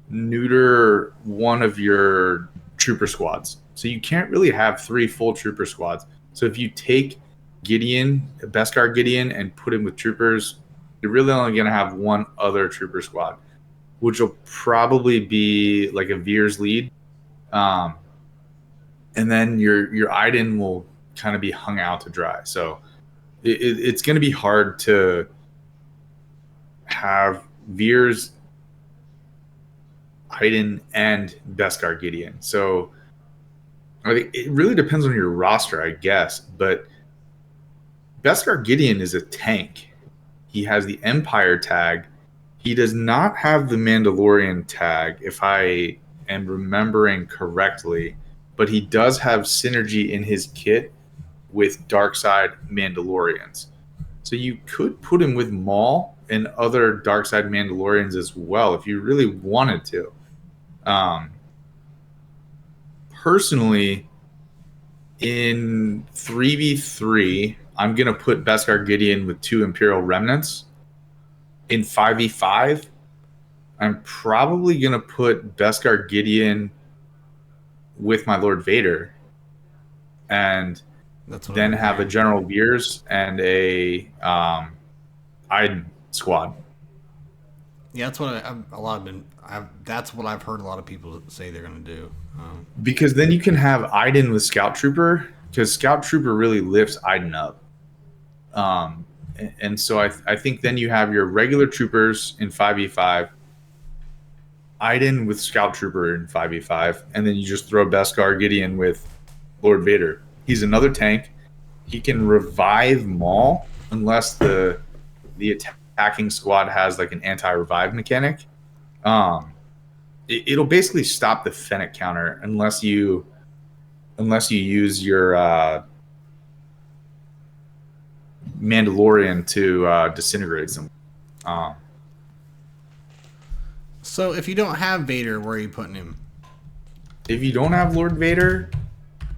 neuter one of your trooper squads. So you can't really have 3 full trooper squads. So if you take Gideon, Beskar Gideon, and put him with troopers, you're really only going to have one other trooper squad, which will probably be like a Veer's lead. And then your Iden will kind of be hung out to dry. So it's going to be hard to have Veer's, Iden, and Beskar Gideon. So I think it really depends on your roster, I guess. But Beskar Gideon is a tank. He has the Empire tag. He does not have the Mandalorian tag, if I am remembering correctly. But he does have synergy in his kit with Darkside Mandalorians. So you could put him with Maul and other Darkside Mandalorians as well if you really wanted to. Personally, in 3v3, I'm going to put Beskar Gideon with 2 Imperial Remnants. In 5v5, I'm probably going to put Beskar Gideon with my Lord Vader. And then have a General Veers and a Iden squad. Yeah, that's what that's what I've heard a lot of people say they're going to do. Because then you can have Iden with Scout Trooper, because Scout Trooper really lifts Iden up. And so I think then you have your regular troopers in 5v5, Iden with Scout Trooper in 5v5, and then you just throw Beskar Gideon with Lord Vader. He's another tank. He can revive Maul unless the attacking squad has like an anti-revive mechanic. It'll basically stop the Fennec counter unless you use your Mandalorian to disintegrate them. So if you don't have Vader, where are you putting him? If you don't have Lord Vader,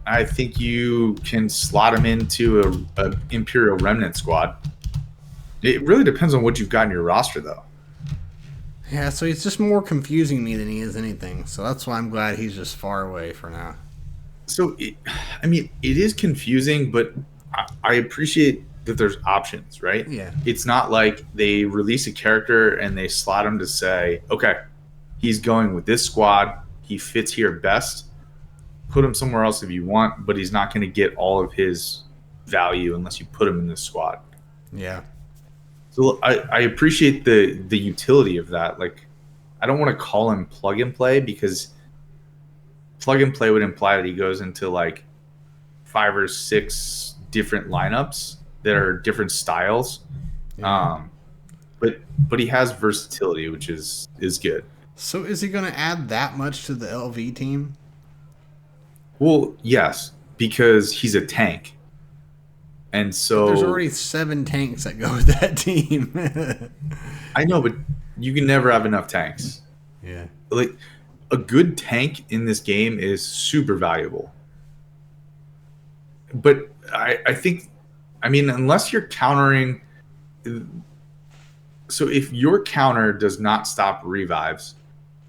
I think you can slot him into a Imperial Remnant squad. It really depends on what you've got in your roster, though. Yeah, so he's just more confusing me than he is anything. So that's why I'm glad he's just far away for now. So, it is confusing, but I appreciate that there's options, right? Yeah. It's not like they release a character and they slot him to say, okay, he's going with this squad. He fits here best. Put him somewhere else if you want, but he's not going to get all of his value unless you put him in this squad. Yeah. So I appreciate the utility of that. Like, I don't want to call him plug and play, because plug and play would imply that he goes into like 5 or 6 different lineups that are different styles. Yeah. But he has versatility, which is good. So is he going to add that much to the LV team? Well, yes, because he's a tank. And so but there's already 7 tanks that go with that team. I know, but you can never have enough tanks. Yeah. Like, a good tank in this game is super valuable. But I think, unless you're countering. So if your counter does not stop revives,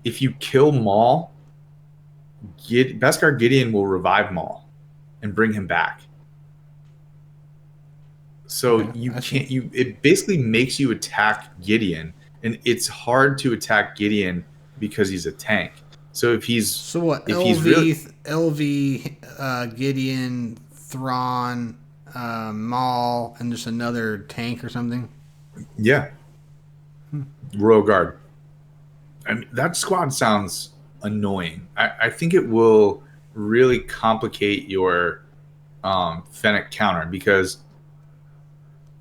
if you kill Maul, Beskar Gideon will revive Maul and bring him back. So it basically makes you attack Gideon, and it's hard to attack Gideon because he's a tank. So if he's LV, Gideon, Thrawn, Maul, and just another tank or something. Yeah. Royal Guard. That squad sounds annoying. I think it will really complicate your Fennec counter, because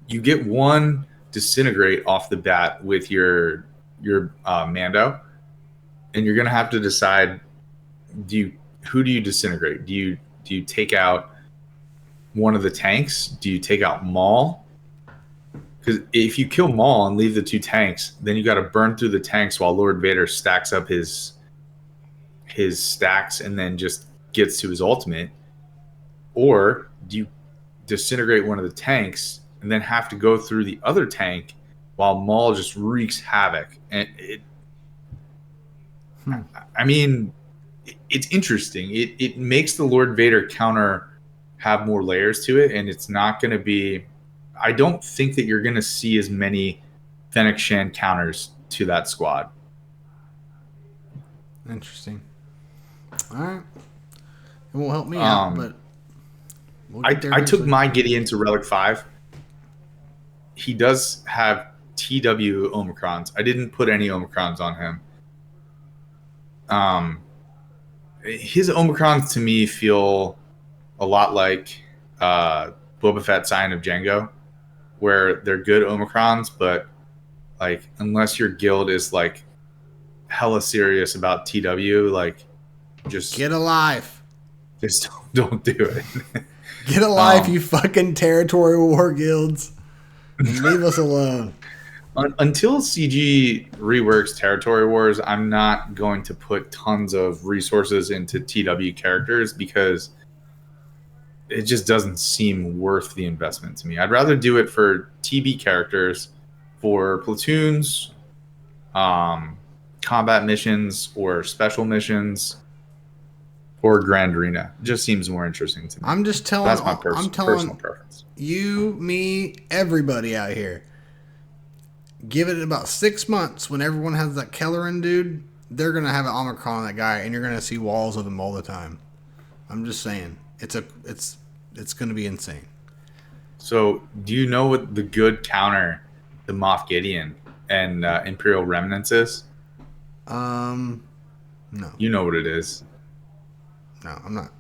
you get 1 disintegrate off the bat with your Mando, and you're gonna have to decide, who do you disintegrate? Do you take out one of the tanks? Do you take out Maul? Because if you kill Maul and leave the 2 tanks, then you got to burn through the tanks while Lord Vader stacks up his stacks and then just gets to his ultimate. Or do you disintegrate one of the tanks and then have to go through the other tank while Maul just wreaks havoc? And I mean, it's interesting. It makes the Lord Vader counter have more layers to it, and it's not going to be... I don't think that you're going to see as many Fennec Shan counters to that squad. Interesting. All right. It won't help me out, but... I took my Gideon to Relic 5. He does have TW Omicrons. I didn't put any Omicrons on him. His Omicrons to me feel a lot like Boba Fett Scion of Django, where they're good Omicrons, but like unless your guild is like hella serious about TW, like just get alive. Just don't do it. Get alive, you fucking territory war guilds, and leave us alone. Until CG reworks Territory Wars, I'm not going to put tons of resources into TW characters because it just doesn't seem worth the investment to me. I'd rather do it for TB characters, for platoons, combat missions, or special missions, or Grand Arena. It just seems more interesting to me. I'm just telling. That's my personal preference. You, me, everybody out here. Give it about 6 months when everyone has that Kelleran dude. They're gonna have an Omicron on that guy, and you're gonna see walls of him all the time. I'm just saying, it's gonna be insane. So, do you know what the good counter to Moff Gideon and Imperial Remnants is? No. You know what it is. No,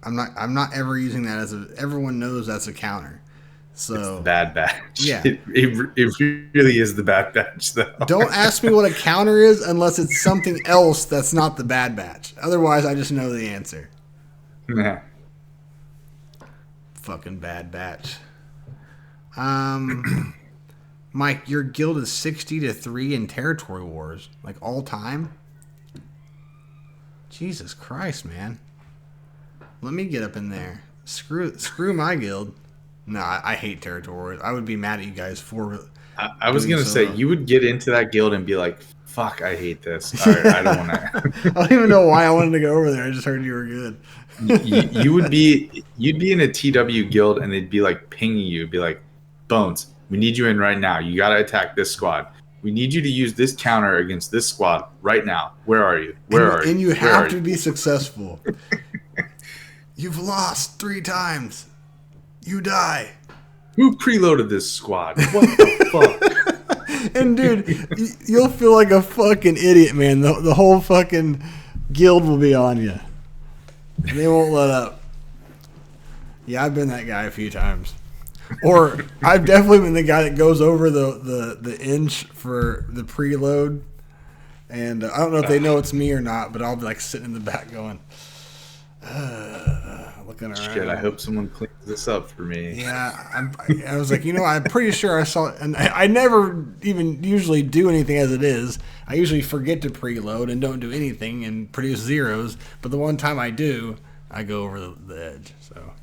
I'm not ever using that as a. Everyone knows that's a counter. So it's the Bad Batch. Yeah, it really is the Bad Batch, though. Don't ask me what a counter is unless it's something else that's not the Bad Batch. Otherwise, I just know the answer. Nah. Fucking Bad Batch. Mike, your guild is 60-3 in Territory Wars, like all time. Jesus Christ, man. Let me get up in there. Screw my guild. No, I hate Territory Wars. I would be mad at you guys for. I was gonna say you would get into that guild and be like, "Fuck, I hate this. I don't want to." I don't even know why I wanted to go over there. I just heard you were good. You'd be in a TW guild and they'd be like pinging you, be like, "Bones, we need you in right now. You gotta attack this squad. We need you to use this counter against this squad right now. Where are you? Where are you? And you have to be successful. You've lost 3 times. You die. Who preloaded this squad? What the fuck? And dude, you'll feel like a fucking idiot, man. The whole fucking guild will be on you. They won't let up. Yeah, I've been that guy a few times. Or I've definitely been the guy that goes over the inch for the preload. And I don't know if they know it's me or not, but I'll be like sitting in the back going, looking around. Shit, I hope someone cleans this up for me. Yeah, I was like, I'm pretty sure I saw it. And I never even usually do anything as it is. I usually forget to preload and don't do anything and produce zeros. But the one time I do, I go over the edge. So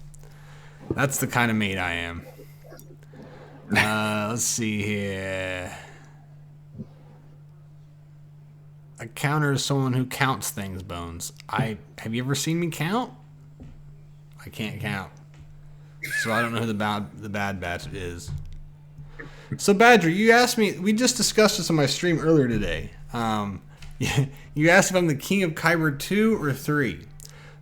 that's the kind of mate I am. Let's see here. A counter is someone who counts things, Bones. Have you ever seen me count? I can't count. So I don't know who the Bad Batch is. So Badger, you asked me, we just discussed this on my stream earlier today. You asked if I'm the king of Kyber 2 or 3.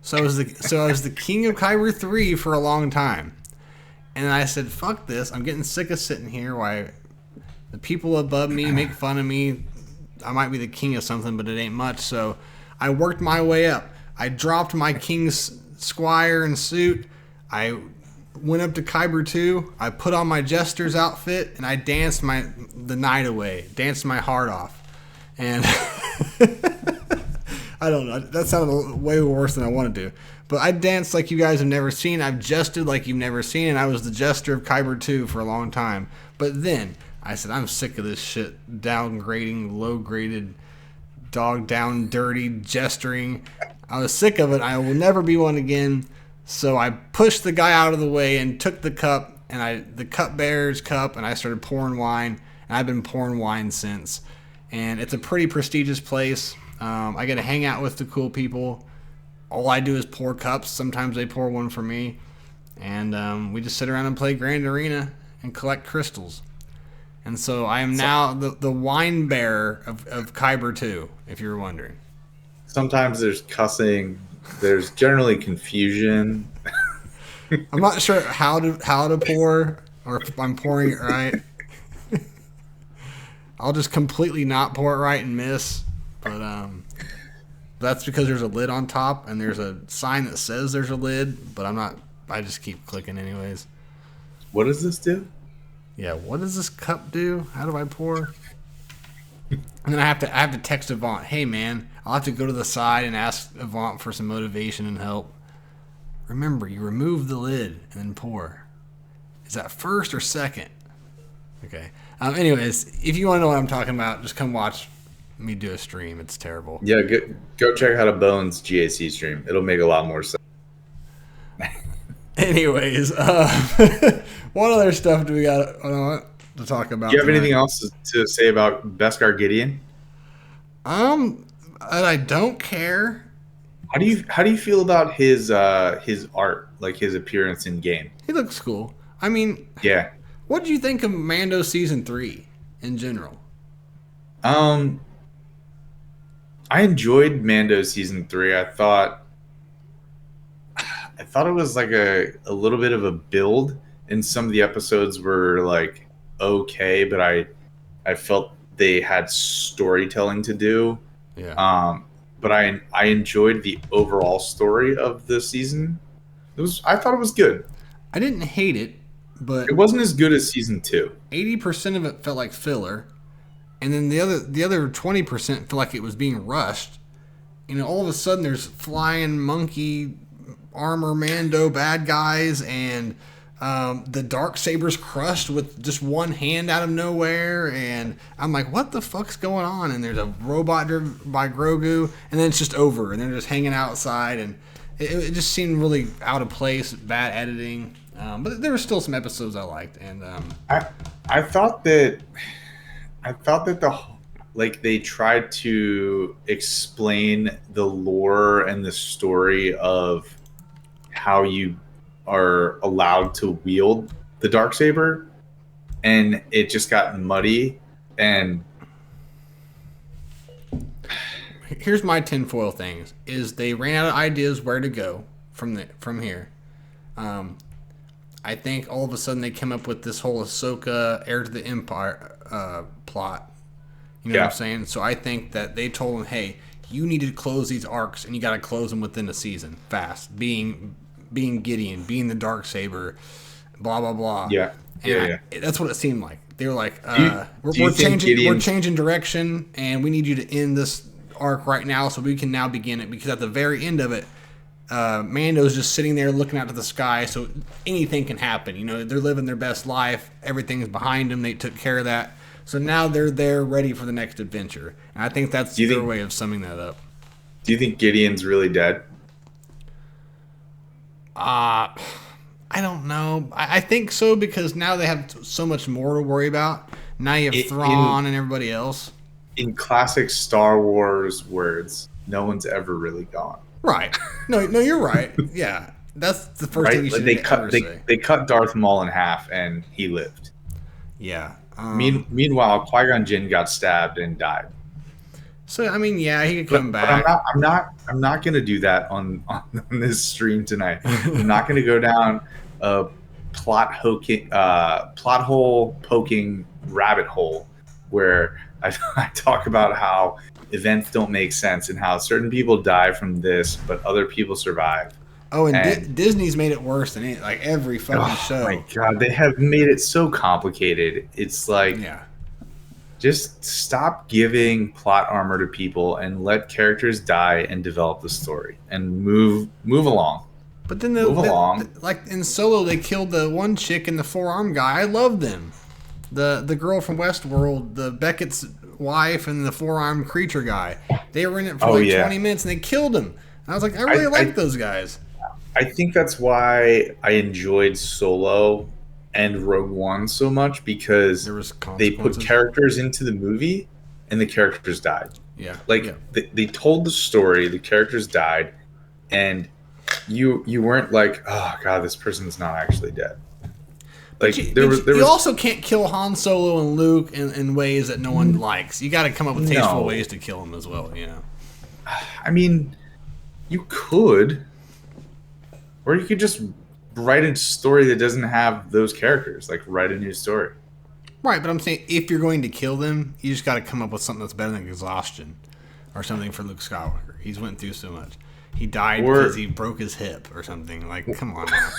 So I was the king of Kyber 3 for a long time. And I said, fuck this. I'm getting sick of sitting here while the people above me make fun of me. I might be the king of something, but it ain't much. So I worked my way up. I dropped my king's squire and suit. I went up to Kyber 2. I put on my jester's outfit, and I danced the night away. Danced my heart off. And I don't know. That sounded way worse than I wanted to. But I danced like you guys have never seen. I've jested like you've never seen, and I was the jester of Kyber 2 for a long time. But then I said, I'm sick of this shit. Downgrading, low-graded, dog down, dirty, gesturing. I was sick of it. I will never be one again. So I pushed the guy out of the way and took the cup, and the cupbearer's cup, and I started pouring wine. And I've been pouring wine since. And it's a pretty prestigious place. I get to hang out with the cool people. All I do is pour cups. Sometimes they pour one for me. And we just sit around and play Grand Arena and collect crystals. And so I am now the wine bearer of Kyber 2, if you're wondering. Sometimes there's cussing. There's generally confusion. I'm not sure how to pour or if I'm pouring it right. I'll just completely not pour it right and miss. But that's because there's a lid on top and there's a sign that says there's a lid, but I just keep clicking anyways. What does this do? Yeah, what does this cup do? How do I pour? And then I have to text Avant, hey man, I'll have to go to the side and ask Avant for some motivation and help. Remember, you remove the lid and then pour. Is that first or second? Okay. Anyways, if you want to know what I'm talking about, just come watch me do a stream. It's terrible. Yeah, go check out a Bones GAC stream. It'll make a lot more sense. Anyways, what other stuff do we got to talk about? Do you have anything else to say about Beskar Gideon? I don't care. How do you feel about his art, like his appearance in game? He looks cool. I mean, yeah. What do you think of Mando Season 3 in general? I enjoyed Mando Season 3. I thought it was like a little bit of a build, and some of the episodes were like okay, but I felt they had storytelling to do. Yeah. But I enjoyed the overall story of the season. I thought it was good. I didn't hate it. But it wasn't as good as season 2. 80% of it felt like filler, and then the other 20% felt like it was being rushed. You know, all of a sudden there's flying monkey armor Mando bad guys, and the Darksabers crushed with just one hand out of nowhere, and I'm like, what the fuck's going on? And there's a robot driven by Grogu, and then it's just over, and they're just hanging outside, and it just seemed really out of place, bad editing. But there were still some episodes I liked, and I thought that they tried to explain the lore and the story of how you are allowed to wield the Darksaber, and it just got muddy. And here's my tinfoil things: is they ran out of ideas where to go from here. I think all of a sudden they came up with this whole Ahsoka heir to the Empire plot. You know what I'm saying? So I think that they told him, hey, you need to close these arcs, and you got to close them within a season, fast. Being Gideon, being the Darksaber, blah blah blah. Yeah, and that's what it seemed like. They were like, we're changing direction, and we need you to end this arc right now, so we can now begin it. Because at the very end of it, Mando's just sitting there looking out to the sky, so anything can happen. You know, they're living their best life. Everything's behind them. They took care of that. So now they're there ready for the next adventure. And I think that's their way of summing that up. Do you think Gideon's really dead? I don't know. I think so, because now they have so much more to worry about. Now you have Thrawn and everybody else. In classic Star Wars words, no one's ever really gone. Right. No, you're right. Yeah. That's the first thing you should ever say. They cut Darth Maul in half, and he lived. Yeah. Meanwhile, Qui-Gon Jinn got stabbed and died. So I mean, yeah, he could come back. But I'm not going to do that on this stream tonight. I'm not going to go down a plot hole poking rabbit hole where I talk about how events don't make sense and how certain people die from this, but other people survive. Oh, and Disney's made it worse than every fucking show. Oh my god, they have made it so complicated. It's like, yeah. Just stop giving plot armor to people and let characters die and develop the story and move along. But then Move along. like in Solo, they killed the one chick and the forearm guy. I loved them. The girl from Westworld, the Beckett's wife, and the forearm creature guy. They were in it for 20 minutes and they killed him. And I was like, I really like those guys. I think that's why I enjoyed Solo and Rogue One so much, because they put characters into the movie and the characters died. Yeah. They told the story, the characters died, and you weren't like, oh god, this person's not actually dead. Like you also can't kill Han Solo and Luke in ways that no one likes. You got to come up with tasteful ways to kill them as well. You know. I mean, you could, or you could just write a story that doesn't have those characters. Like, write a new story. Right, but I'm saying if you're going to kill them, you just got to come up with something that's better than exhaustion, or something for Luke Skywalker. He's went through so much. He died because he broke his hip or something. Like, come on now.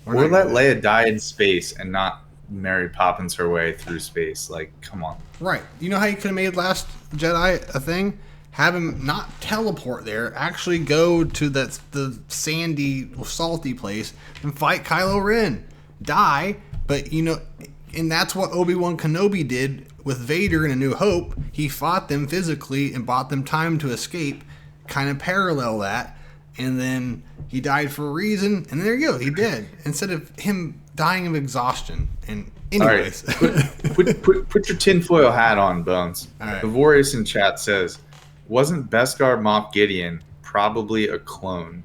Or let Leia die in space and not Mary Poppins her way through space. Like, come on. Right. You know how you could have made Last Jedi a thing? Have him not teleport there, actually go to the sandy, salty place and fight Kylo Ren. Die, but and that's what Obi-Wan Kenobi did with Vader in A New Hope. He fought them physically and bought them time to escape, kind of parallel that, and then he died for a reason, and there you go, he did. Instead of him dying of exhaustion. And anyways. All right. Put your tinfoil hat on, Bones. All right. Vivorius in chat says, wasn't Beskar Moff Gideon probably a clone?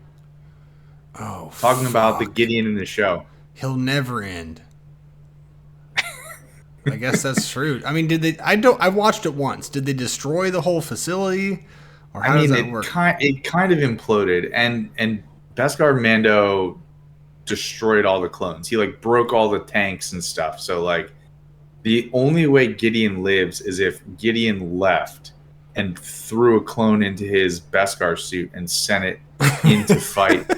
Oh, talking about the Gideon in the show. He'll never end. I guess that's true. I mean, did they? I watched it once. Did they destroy the whole facility, or how does that work? It kind of imploded, and Beskar Mando destroyed all the clones. He broke all the tanks and stuff. So the only way Gideon lives is if Gideon left and threw a clone into his Beskar suit and sent it in to fight.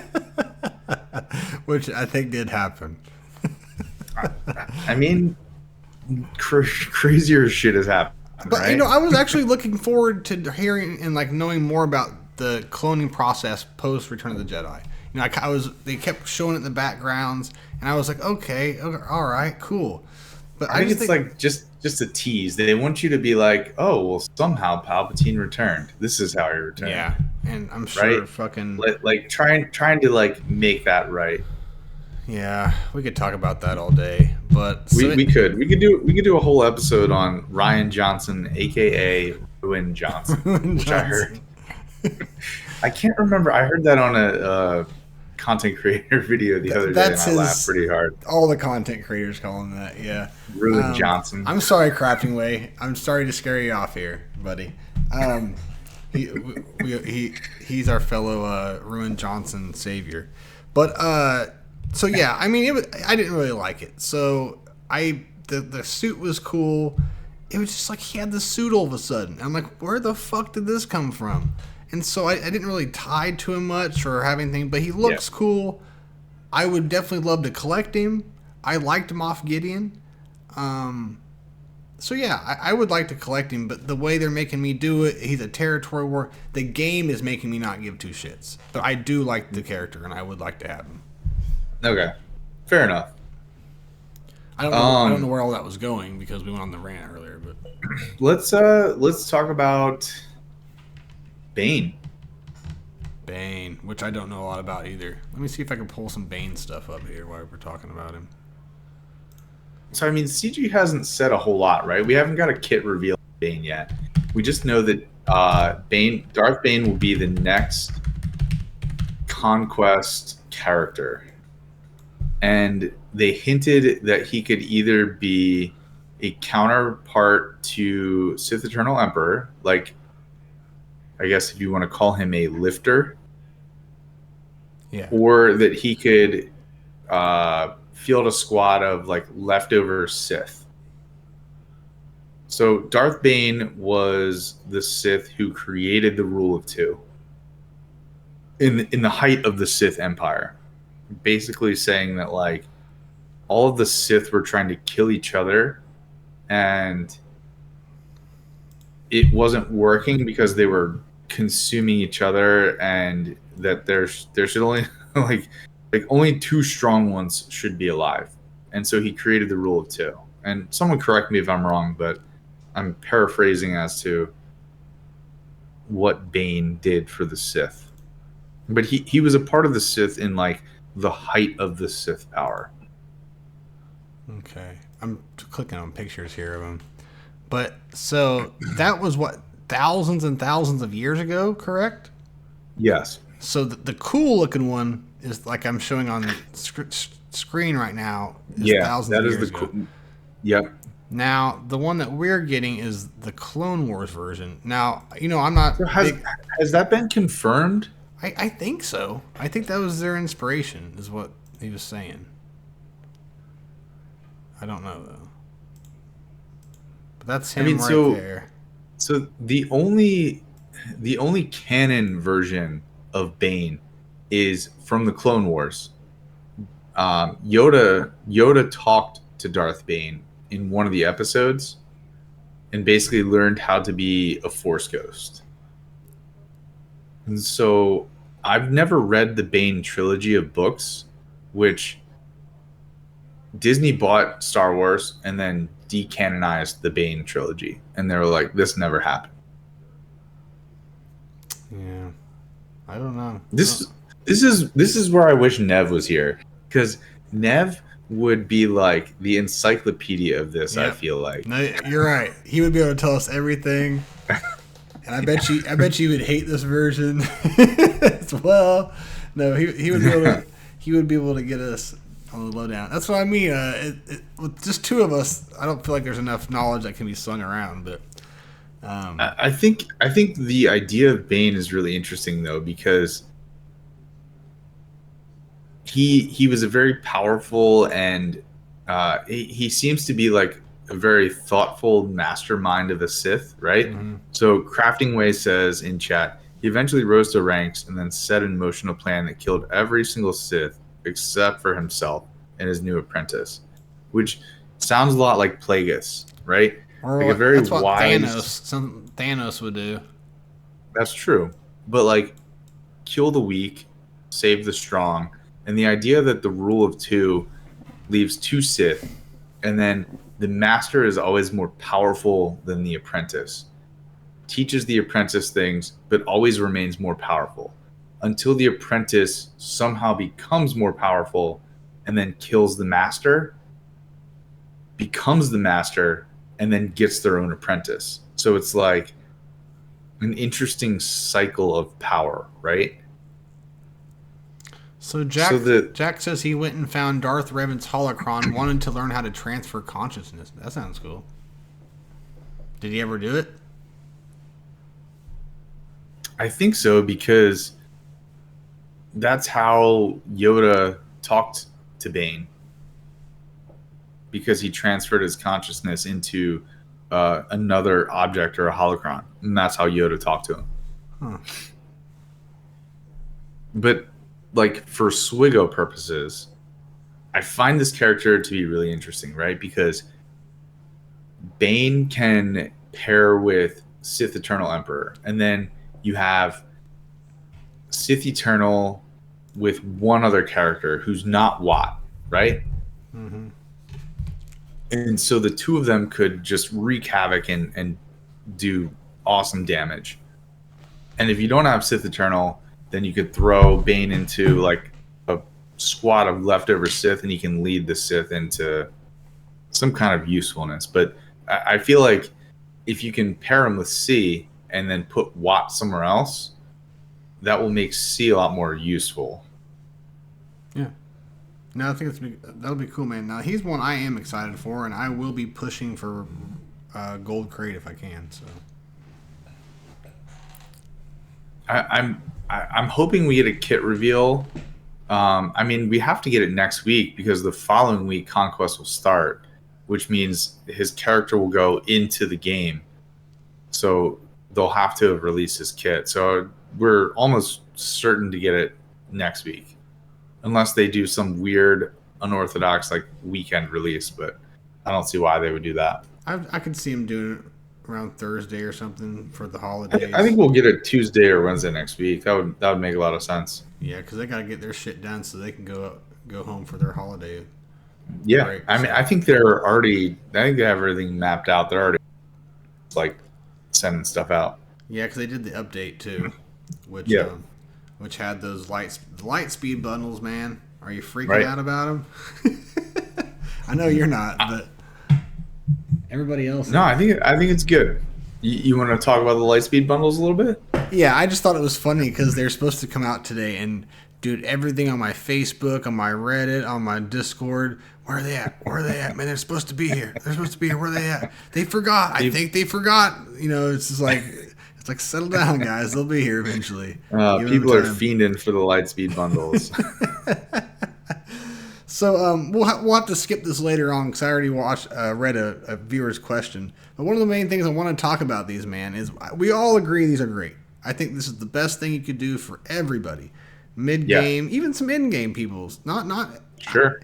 Which I think did happen. I mean, crazier shit has happened. But right? I was actually looking forward to hearing and knowing more about the cloning process post Return of the Jedi. They kept showing it in the backgrounds, and I was like, okay, all right, cool. But I think it's just a tease. They want you to be like, oh, well, somehow Palpatine returned. This is how he returned. Yeah, and I'm sure fucking trying to make that right. Yeah, we could talk about that all day, but we could do a whole episode on Rian Johnson, aka Ruin Johnson, which I heard. I can't remember. I heard that on a content creator video the other day, and I laughed pretty hard. All the content creators call him that, yeah. Ruin Johnson. I'm sorry, Crafting Way. I'm sorry to scare you off here, buddy. He's our fellow Ruin Johnson savior, but so yeah, I mean, I didn't really like it. So the suit was cool. It was just like he had the suit all of a sudden. I'm like, where the fuck did this come from? And so I didn't really tie to him much or have anything, but he looks cool. I would definitely love to collect him. I liked Moff Gideon. So yeah, I would like to collect him, but the way they're making me do it, he's a territory war. The game is making me not give two shits. But I do like the character, and I would like to have him. Okay, fair enough. I don't know where all that was going because we went on the rant earlier, but let's talk about Bane. Bane, which I don't know a lot about either. Let me see if I can pull some Bane stuff up here while we're talking about him. So I mean, CG hasn't said a whole lot, right? We haven't got a kit reveal of Bane yet. We just know that Darth Bane will be the next Conquest character. And they hinted that he could either be a counterpart to Sith Eternal Emperor, like, I guess if you want to call him a lifter, or that he could field a squad of leftover Sith. So Darth Bane was the Sith who created the Rule of Two in the height of the Sith Empire. Basically saying that all of the Sith were trying to kill each other, and it wasn't working because they were consuming each other, and that there should only like only two strong ones should be alive. And so he created the rule of two. And someone correct me if I'm wrong, but I'm paraphrasing as to what Bane did for the Sith. But he was a part of the Sith in like the height of the Sith power. Okay. I'm clicking on pictures here of him. But so that was what, thousands and thousands of years ago, correct? Yes. So the cool looking one is like I'm showing on the screen right now. Is thousands that of is years the ago. cool. Yep. Now the one that we're getting is the Clone Wars version. Now I'm not. So has that been confirmed? I think so. I think that was their inspiration, is what he was saying. I don't know though. But that's him there. So the only canon version of Bane is from the Clone Wars. Yoda talked to Darth Bane in one of the episodes and basically learned how to be a Force ghost. And so I've never read the Bane trilogy of books, which Disney bought Star Wars and then decanonized the Bane trilogy. And they were like, this never happened. Yeah. I don't know. This is where I wish Nev was here, because Nev would be like the encyclopedia of this. Yep. I feel like. No, you're right. He would be able to tell us everything, and I bet you would hate this version as well. No, he would be able to get us on the lowdown. That's what I mean. With just two of us, I don't feel like there's enough knowledge that can be slung around, but. I think the idea of Bane is really interesting though, because he was a very powerful and he seems to be like a very thoughtful mastermind of the Sith, right? Mm-hmm. So Crafting Way says in chat, he eventually rose to ranks and then set in motion a plan that killed every single Sith except for himself and his new apprentice, which sounds a lot like Plagueis, right? Or like a very that's what wise Thanos would do. That's true. But like, kill the weak, save the strong. And the idea that the rule of two leaves two Sith, and then the master is always more powerful than the apprentice. Teaches the apprentice things, but always remains more powerful. Until the apprentice somehow becomes more powerful and then kills the master, becomes the master, and then gets their own apprentice. So it's like an interesting cycle of power, right? So Jack says he went and found Darth Revan's holocron, wanted to learn how to transfer consciousness. That sounds cool. Did he ever do it? I think so, because that's how Yoda talked to Bane. Because he transferred his consciousness into another object or a holocron. And that's how Yoda talked to him. Huh. But, like, for Swigo purposes, I find this character to be really interesting, right? Because Bane can pair with Sith Eternal Emperor. And then you have Sith Eternal with one other character who's not Watt, right? Mm-hmm. And so the two of them could just wreak havoc and do awesome damage. And if you don't have Sith Eternal, then you could throw Bane into like a squad of leftover Sith, and he can lead the Sith into some kind of usefulness. But I feel like if you can pair him with C and then put Watt somewhere else, that will make C a lot more useful. Yeah. No, I think that'll be cool, man. Now, he's one I am excited for, and I will be pushing for Gold Crate if I can. So, I'm hoping we get a kit reveal. I mean, we have to get it next week because the following week Conquest will start, which means his character will go into the game. So they'll have to have released his kit. So we're almost certain to get it next week. Unless they do some weird, unorthodox, like, weekend release, but I don't see why they would do that. I could see him doing around Thursday or something for the I, holidays. I think we'll get it Tuesday or Wednesday next week. That would make a lot of sense. Yeah, because they got to get their shit done so they can go home for their holiday Yeah, break. I mean, I think they have everything mapped out. They're already like sending stuff out. Yeah, because they did the update too, which Yeah. which had those light speed bundles. Man, are you freaking Right. out about them? I know you're not, but everybody else. No, I think it's good. You want to talk about the Lightspeed bundles a little bit? Yeah, I just thought it was funny because they're supposed to come out today, and dude, everything on my Facebook, on my Reddit, on my Discord, where are they at? Where are they at? Man, they're supposed to be here. They're supposed to be here. Where are they at? They forgot. I think they forgot. You know, it's just like settle down, guys. They'll be here eventually. People are fiending for the Lightspeed bundles. So we'll have to skip this later on because I already read a viewer's question. But one of the main things I want to talk about these, man, is we all agree these are great. I think this is the best thing you could do for everybody. Mid-game, even some in-game people. Not Sure.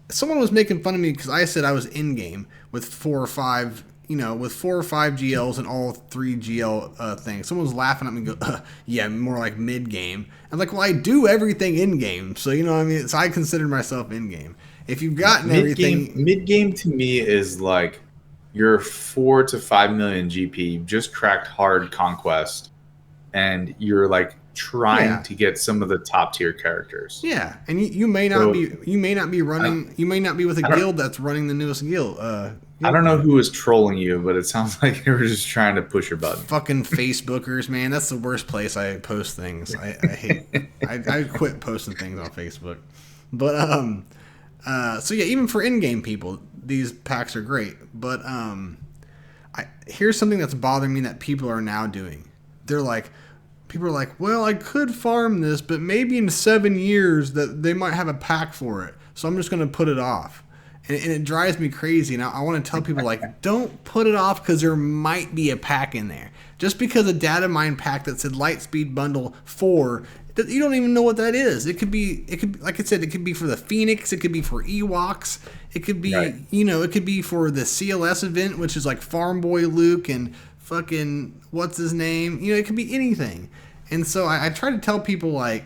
Someone was making fun of me because I said I was in-game with 4 or 5 GLs and all 3 GL things. Someone was laughing at me and go, yeah, more like mid-game. I'm like, well, I do everything in-game. So, you know what I mean? So I consider myself in-game. If you've gotten everything... Mid-game to me is like you're 4 to 5 million GP. You've just cracked hard conquest. And you're like trying to get some of the top tier characters. Yeah, and you may not be running. You may not be with a guild that's running the newest guild. I don't know who was trolling you, but it sounds like they were just trying to push your button. Fucking Facebookers, man. That's the worst place I post things. I hate. I quit posting things on Facebook. But so yeah, even for in-game people, these packs are great. But here's something that's bothering me that people are now doing. People are like, well, I could farm this, but maybe in 7 years that they might have a pack for it. So I'm just going to put it off. And it drives me crazy. And I want to tell people, like, don't put it off because there might be a pack in there. Just because a data mine pack that said Lightspeed Bundle 4, you don't even know what that is. It could be, like I said, it could be for the Phoenix. It could be for Ewoks. It could be, it could be for the CLS event, which is like Farm Boy Luke and fucking what's his name. It could be anything. And so I try to tell people, like,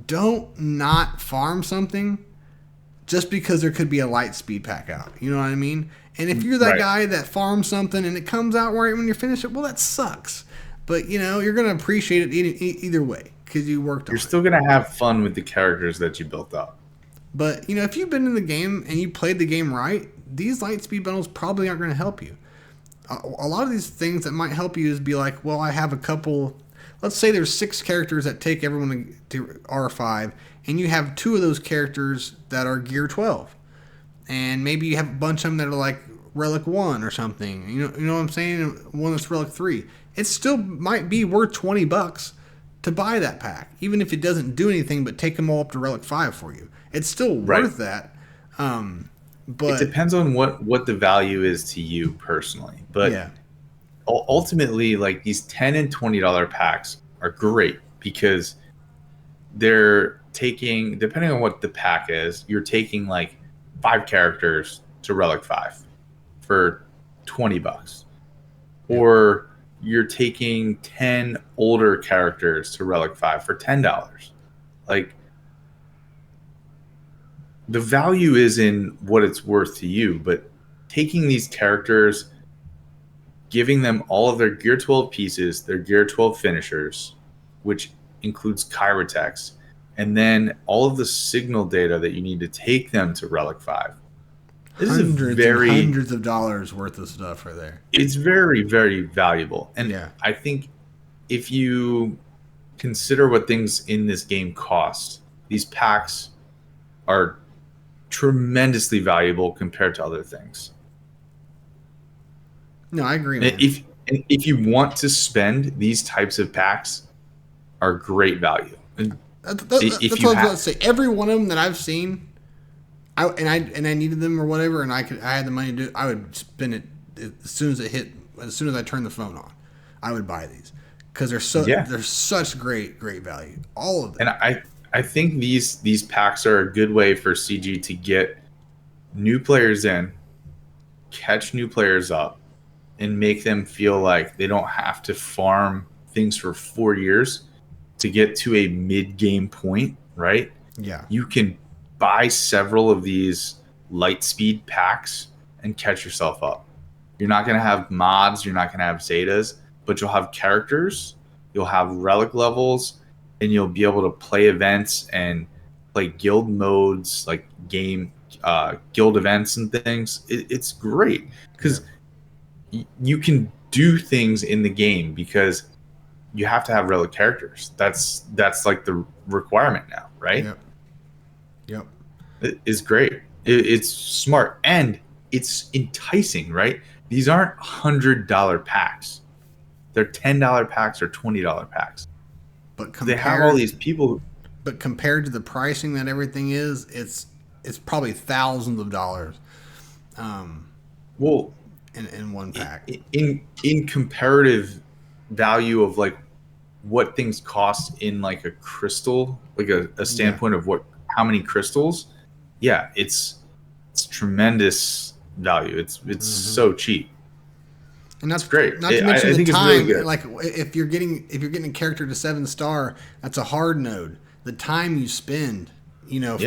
don't not farm something just because there could be a light speed pack out. You know what I mean? And if you're that guy that farms something and it comes out right when you're finished it, well, that sucks. But, you're going to appreciate it either way because you worked on it. You're still going to have fun with the characters that you built up. But, if you've been in the game and you played the game right, these light speed bundles probably aren't going to help you. A lot of these things that might help you is be like, well, I have a couple... Let's say there's 6 characters that take everyone to R5, and you have 2 of those characters that are Gear 12. And maybe you have a bunch of them that are like Relic 1 or something. You know what I'm saying? One that's Relic 3. It still might be worth $20 to buy that pack, even if it doesn't do anything but take them all up to Relic 5 for you. It's still worth that. But it depends on what the value is to you personally. But ultimately, like, these $10 and $20 packs are great because they're taking, depending on what the pack is, you're taking like 5 characters to Relic 5 for $20, or you're taking 10 older characters to Relic 5 for $10. Like, the value is in what it's worth to you, but taking these characters, giving them all of their Gear 12 pieces, their Gear 12 finishers, which includes Kyrotex, and then all of the signal data that you need to take them to Relic 5. This is hundreds of dollars worth of stuff right there. It's very, very valuable. And I think if you consider what things in this game cost, these packs are tremendously valuable compared to other things. No, I agree. Man. If you want to spend, these types of packs are great value. That's what I was about to say. Every one of them that I've seen, I needed them or whatever, and I had the money to do it, I would spend it as soon as I turned the phone on. I would buy these because they're such great value. All of them. And I think these packs are a good way for CG to get new players in, catch new players up, and make them feel like they don't have to farm things for 4 years to get to a mid-game point, right? Yeah. You can buy several of these light speed packs and catch yourself up. You're not going to have mods, you're not going to have Zetas, but you'll have characters, you'll have relic levels, and you'll be able to play events and play guild modes, like guild events and things. It's great because you can do things in the game because you have to have relic characters. That's like the requirement now, right? Yep. It is great. It's smart and it's enticing, right? These aren't $100 packs. They're $10 packs or $20 packs. But they have all these people. But compared to the pricing that everything is, it's probably thousands of dollars. Well, in one pack. In comparative value of like what things cost in like a crystal, like a standpoint of how many crystals. Yeah, it's tremendous value. It's so cheap. And that's great. Not to mention the time. Really like if you're getting a character to 7-star, that's a hard node. The time you spend,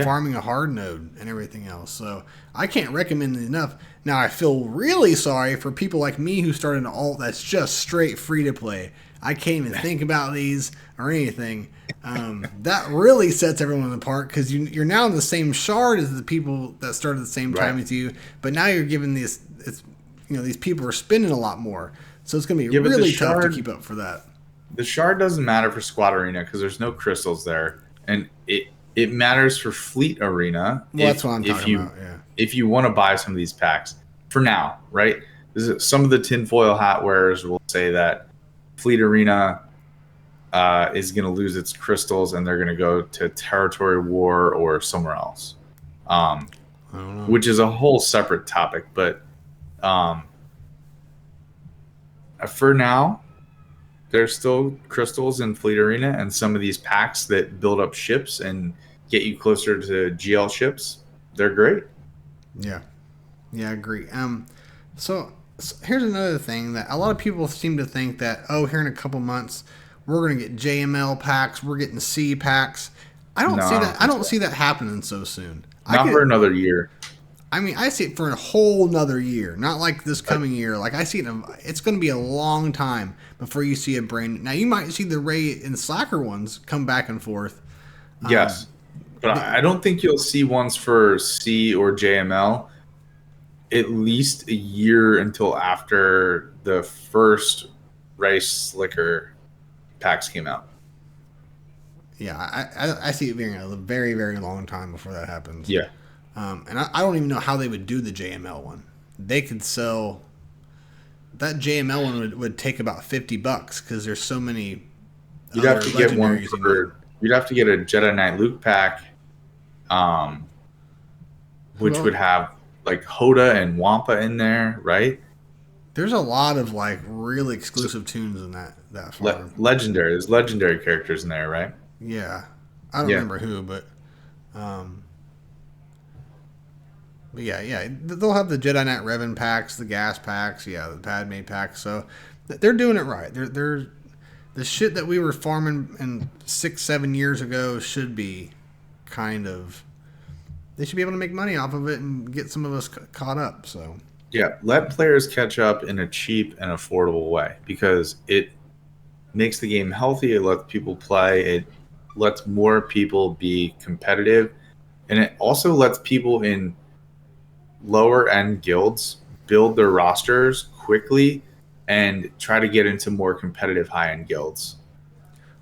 farming a hard node and everything else. So I can't recommend it enough. Now I feel really sorry for people like me who started an alt that's just straight free to play. I can't even think about these or anything. That really sets everyone apart because you're now in the same shard as the people that started at the same time as you. But now you're giving these people are spending a lot more, so it's going to be really tough to keep up for that. The shard doesn't matter for Squad Arena because there's no crystals there, and it matters for Fleet Arena. Well, that's what I'm talking about. Yeah. If you want to buy some of these packs for now, right? Some of the tinfoil hat wearers will say that Fleet Arena is going to lose its crystals and they're going to go to Territory War or somewhere else, I don't know. Which is a whole separate topic, but. For now, there's still crystals in Fleet Arena and some of these packs that build up ships and get you closer to GL ships. They're great. Yeah, I agree. So here's another thing that a lot of people seem to think that, here in a couple months we're going to get JML packs, we're getting C packs. I don't see that. I don't see that happening so soon. Not for another year. I mean, I see it for a whole nother year, not like this coming year. Like I see it, it's going to be a long time before you see a brand. Now you might see the Ray and Slacker ones come back and forth. Yes, but I don't think you'll see ones for C or JML at least a year until after the first Ray Slicker packs came out. Yeah, I see it being a very, very long time before that happens. Yeah. And I don't even know how they would do the JML one. They could sell that JML one would take about $50 because there's so many. You'd have to get one you'd have to get a Jedi Knight Luke pack, which would have like Hoda and Wampa in there, right? There's a lot of like really exclusive tunes in that farm. Legendary. There's legendary characters in there, right? Yeah, I don't remember who, but. But yeah, they'll have the Jedi Knight Revan packs, the gas packs, the Padme packs. So they're doing it right. They're the shit that we were farming in 6-7 years ago should be kind of. They should be able to make money off of it and get some of us caught up. So yeah, let players catch up in a cheap and affordable way because it makes the game healthy. It lets people play. It lets more people be competitive, and it also lets people in lower end guilds build their rosters quickly and try to get into more competitive high end guilds.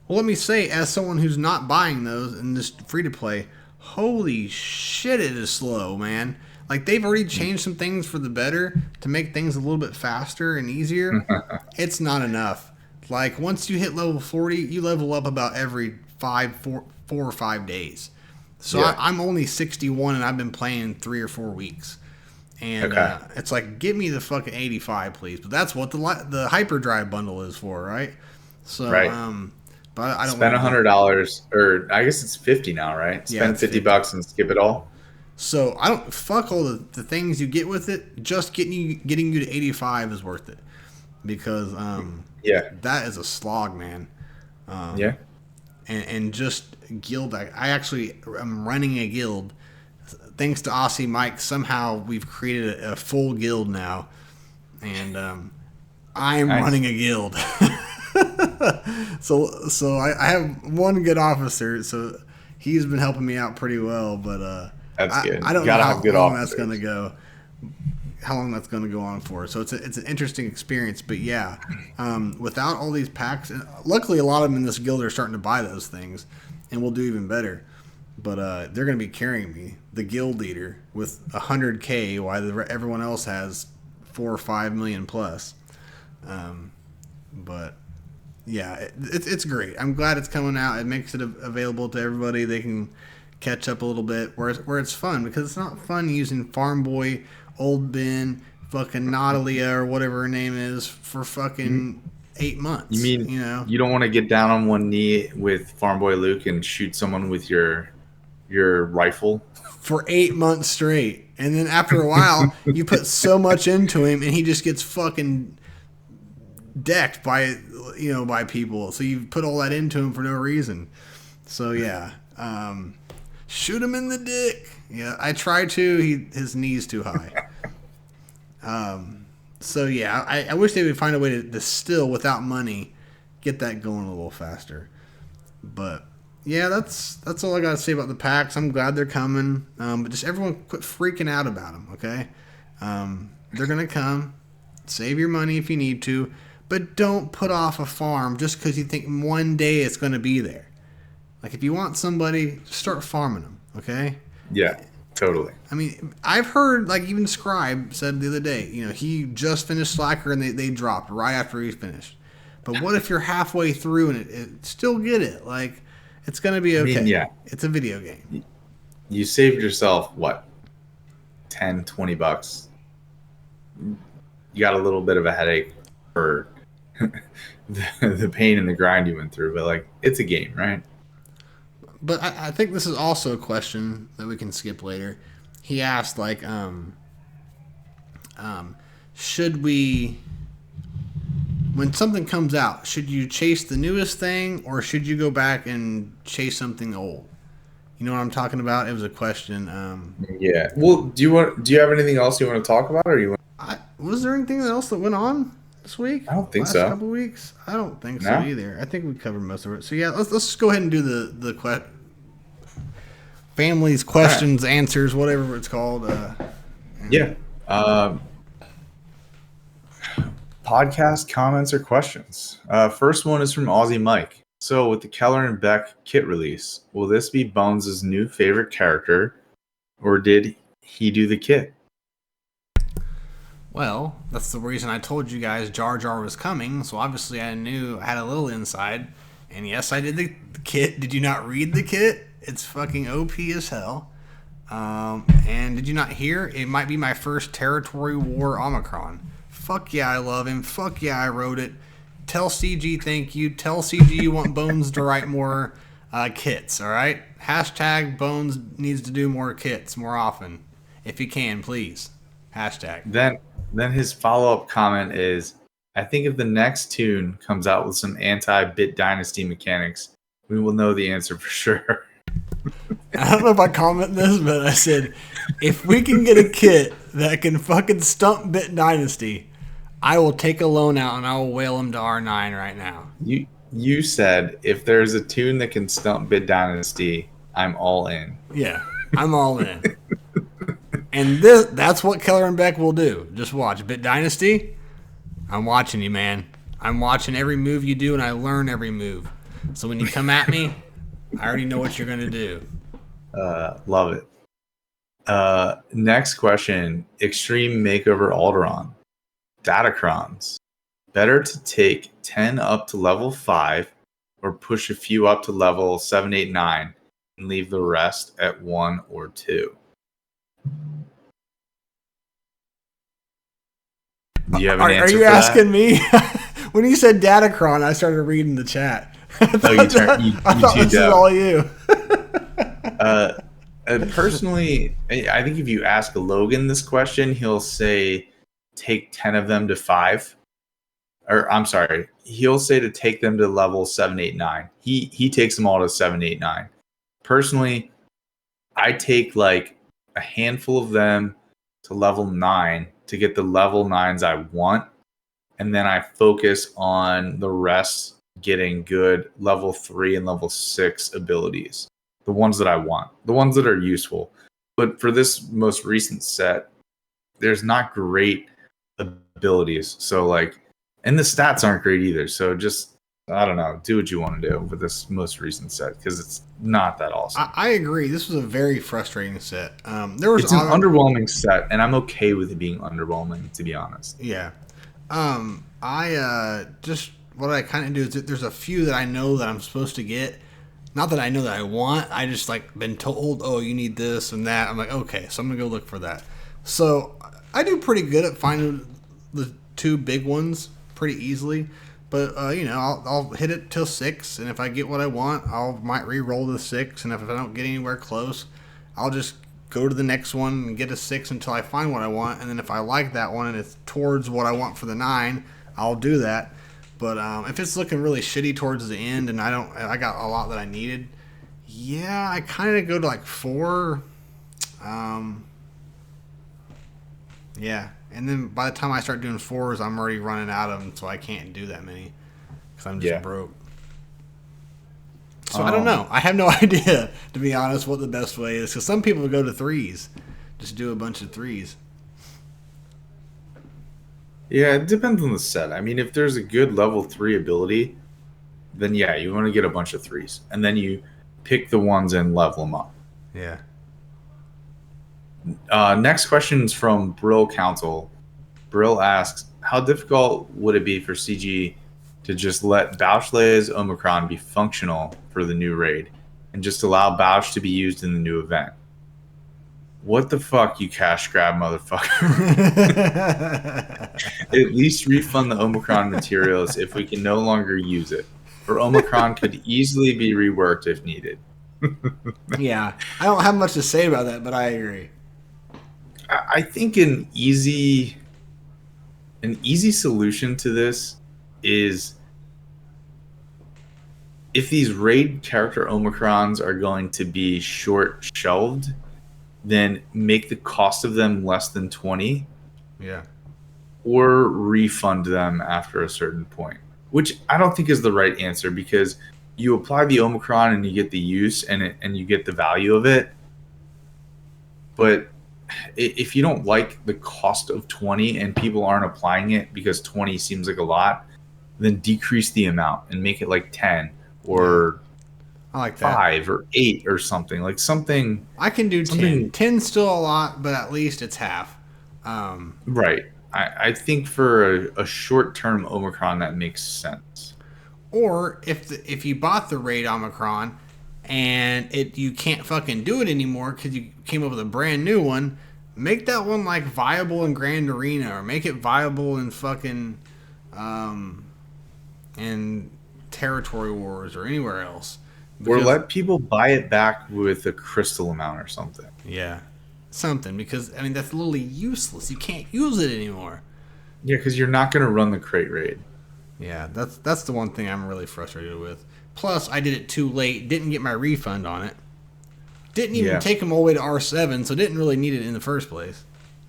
Well, let me say, as someone who's not buying those and just free to play, holy shit, it is slow, man. Like they've already changed some things for the better to make things a little bit faster and easier. It's not enough. Like once you hit level 40, you level up about every 4 or 5 days. So I'm only 61 and I've been playing 3 or 4 weeks. And it's like, give me the fucking 85, please. But that's what the hyperdrive bundle is for, right? So, but I don't spend $100, or I guess it's $50 now, right? Spend $50 and skip it all. So I don't fuck all the things you get with it. Just getting you to 85 is worth it, because that is a slog, man. Yeah. And just guild. I actually am running a guild. Thanks to Aussie Mike, somehow we've created a full guild now, and I'm running a guild. so I have one good officer, so he's been helping me out pretty well. But that's good. I don't know how long that's going to go. How long that's going to go on for? So it's an interesting experience. But yeah, without all these packs, and luckily a lot of them in this guild are starting to buy those things, and we'll do even better. But they're going to be carrying me, the guild leader, with 100K, while everyone else has 4 or 5 million plus. But yeah, it's great. I'm glad it's coming out. It makes it available to everybody. They can catch up a little bit where it's fun, because it's not fun using Farm Boy, Old Ben, fucking Natalia, or whatever her name is, for fucking 8 months. You mean you don't want to get down on one knee with Farm Boy Luke and shoot someone with your rifle for 8 months straight, and then after a while you put so much into him and he just gets fucking decked by people, so you put all that into him for no reason. So yeah, shoot him in the dick. Yeah, I try to. His knee's too high. So yeah, I wish they would find a way to still, without money, get that going a little faster. But yeah, that's all I got to say about the packs. I'm glad they're coming. But just everyone quit freaking out about them, okay? They're going to come. Save your money if you need to. But don't put off a farm just because you think one day it's going to be there. Like, if you want somebody, start farming them, okay? Yeah, totally. I mean, I've heard, like, even Scribe said the other day, he just finished Slacker and they dropped right after he finished. But what if you're halfway through and it still get it? Like, it's going to be okay. I mean, yeah. It's a video game. You saved yourself, what, $10, $20? You got a little bit of a headache for the pain and the grind you went through, but, like, it's a game, right? But I think this is also a question that we can skip later. He asked, like, should we, when something comes out, should you chase the newest thing or should you go back and chase something old? You know what I'm talking about? It was a question. Yeah. Well, do you have anything else you want to talk about, or was there anything else that went on this week? I don't think so. Last couple weeks? I don't think so either. I think we covered most of it. So yeah, let's just go ahead and do the family's questions, answers, whatever it's called. Yeah. Podcast comments or questions. First one is from Aussie Mike. So with the Kelleran Beq kit release, will this be Bones' new favorite character, or did he do the kit? Well, that's the reason I told you guys Jar Jar was coming, so obviously I knew I had a little inside. And yes, I did the kit. Did you not read the kit? It's fucking OP as hell. And did you not hear? It might be my first Territory War Omicron. Fuck yeah, I love him. Fuck yeah, I wrote it. Tell CG thank you. Tell CG you want Bones to write more kits, all right? Hashtag Bones needs to do more kits more often. If you can, please. Hashtag. Then his follow-up comment is, I think if the next Toon comes out with some anti-Bit Dynasty mechanics, we will know the answer for sure. I don't know if I comment this, but I said, if we can get a kit that can fucking stump Bit Dynasty, I will take a loan out and I will whale him to R9 right now. You said, if there's a Toon that can stump Bit Dynasty, I'm all in. Yeah, I'm all in. And that's what Kelleran Beq will do. Just watch. Bit Dynasty, I'm watching you, man. I'm watching every move you do, and I learn every move. So when you come at me, I already know what you're going to do. Love it. Next question. Extreme Makeover Alderaan. Datacrons. Better to take 10 up to level 5 or push a few up to level 7, 8, 9 and leave the rest at 1 or 2? Do you have an answer for that? Are you asking me? When you said Datacron, I started reading the chat. I thought this is all you. Personally, I think if you ask Logan this question, he'll say take 10 of them to 5. Or I'm sorry, he'll say to take them to level 7, 8, 9. He takes them all to 7, 8, 9. Personally, I take like a handful of them to level 9 to get the level 9s I want, and then I focus on the rest getting good level 3 and level 6 abilities. The ones that I want, the ones that are useful. But for this most recent set, there's not great abilities. So like, and the stats aren't great either. So just, I don't know, do what you want to do with this most recent set because it's not that awesome. I agree. This was a very frustrating set. It's an underwhelming set, and I'm okay with it being underwhelming, to be honest. Yeah. I just what I kind of do is that there's a few that I know that I'm supposed to get. Not that I know that I want. I just like been told, oh, you need this and that. I'm like, okay, so I'm gonna go look for that. So I do pretty good at finding the 2 big ones pretty easily. But I'll hit it till 6, and if I get what I want, might re-roll the 6, and if I don't get anywhere close, I'll just go to the next one and get a 6 until I find what I want, and then if I like that one and it's towards what I want for the 9, I'll do that. But if it's looking really shitty towards the end and I got a lot that I needed, yeah, I kind of go to like 4. Yeah. And then by the time I start doing 4s, I'm already running out of them, so I can't do that many because I'm just broke. So I don't know. I have no idea, to be honest, what the best way is. Because some people go to 3s, just do a bunch of 3s. Yeah, it depends on the set. I mean, if there's a good level 3 ability, then yeah, you want to get a bunch of 3s. And then you pick the ones and level them up. Yeah. Next question is from Brill Council. Brill asks, how difficult would it be for CG to just let Bauschle's Omicron be functional for the new raid and just allow Bausch to be used in the new event? What the fuck, you cash grab motherfucker? At least refund the Omicron materials if we can no longer use it. Or Omicron could easily be reworked if needed. Yeah, I don't have much to say about that, but I agree. I think an easy solution to this is if these raid character Omicrons are going to be short shelved, then make the cost of them less than 20. Yeah. Or refund them after a certain point, which I don't think is the right answer because you apply the Omicron and you get the use and you get the value of it. But if you don't like the cost of 20 and people aren't applying it because 20 seems like a lot, then decrease the amount and make it like 10 or I like that. 5 or 8 or something. Like something. I can do 10. 10's still a lot, but at least it's half. Right. I think for a short-term Omicron, that makes sense. Or if you bought the raid Omicron and you can't fucking do it anymore because you came up with a brand new one, make that one like viable in Grand Arena or make it viable in fucking in Territory Wars or anywhere else. Or let people buy it back with a crystal amount or something. Yeah. Something, because I mean that's literally useless. You can't use it anymore. Yeah, because you're not going to run the crate raid. Yeah, that's the one thing I'm really frustrated with. Plus, I did it too late. Didn't get my refund on it. Didn't even take them all the way to R7, so didn't really need it in the first place.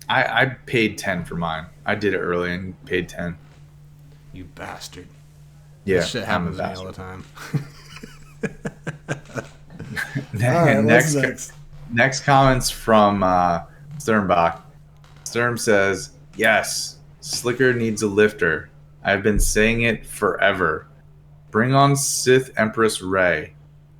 I paid 10 for mine. I did it early and paid 10. You bastard. Yeah, this shit happens to me all the time. Next comments from Sternbach. Sturm says, yes, Slicker needs a lifter. I've been saying it forever. Bring on Sith Empress Rey.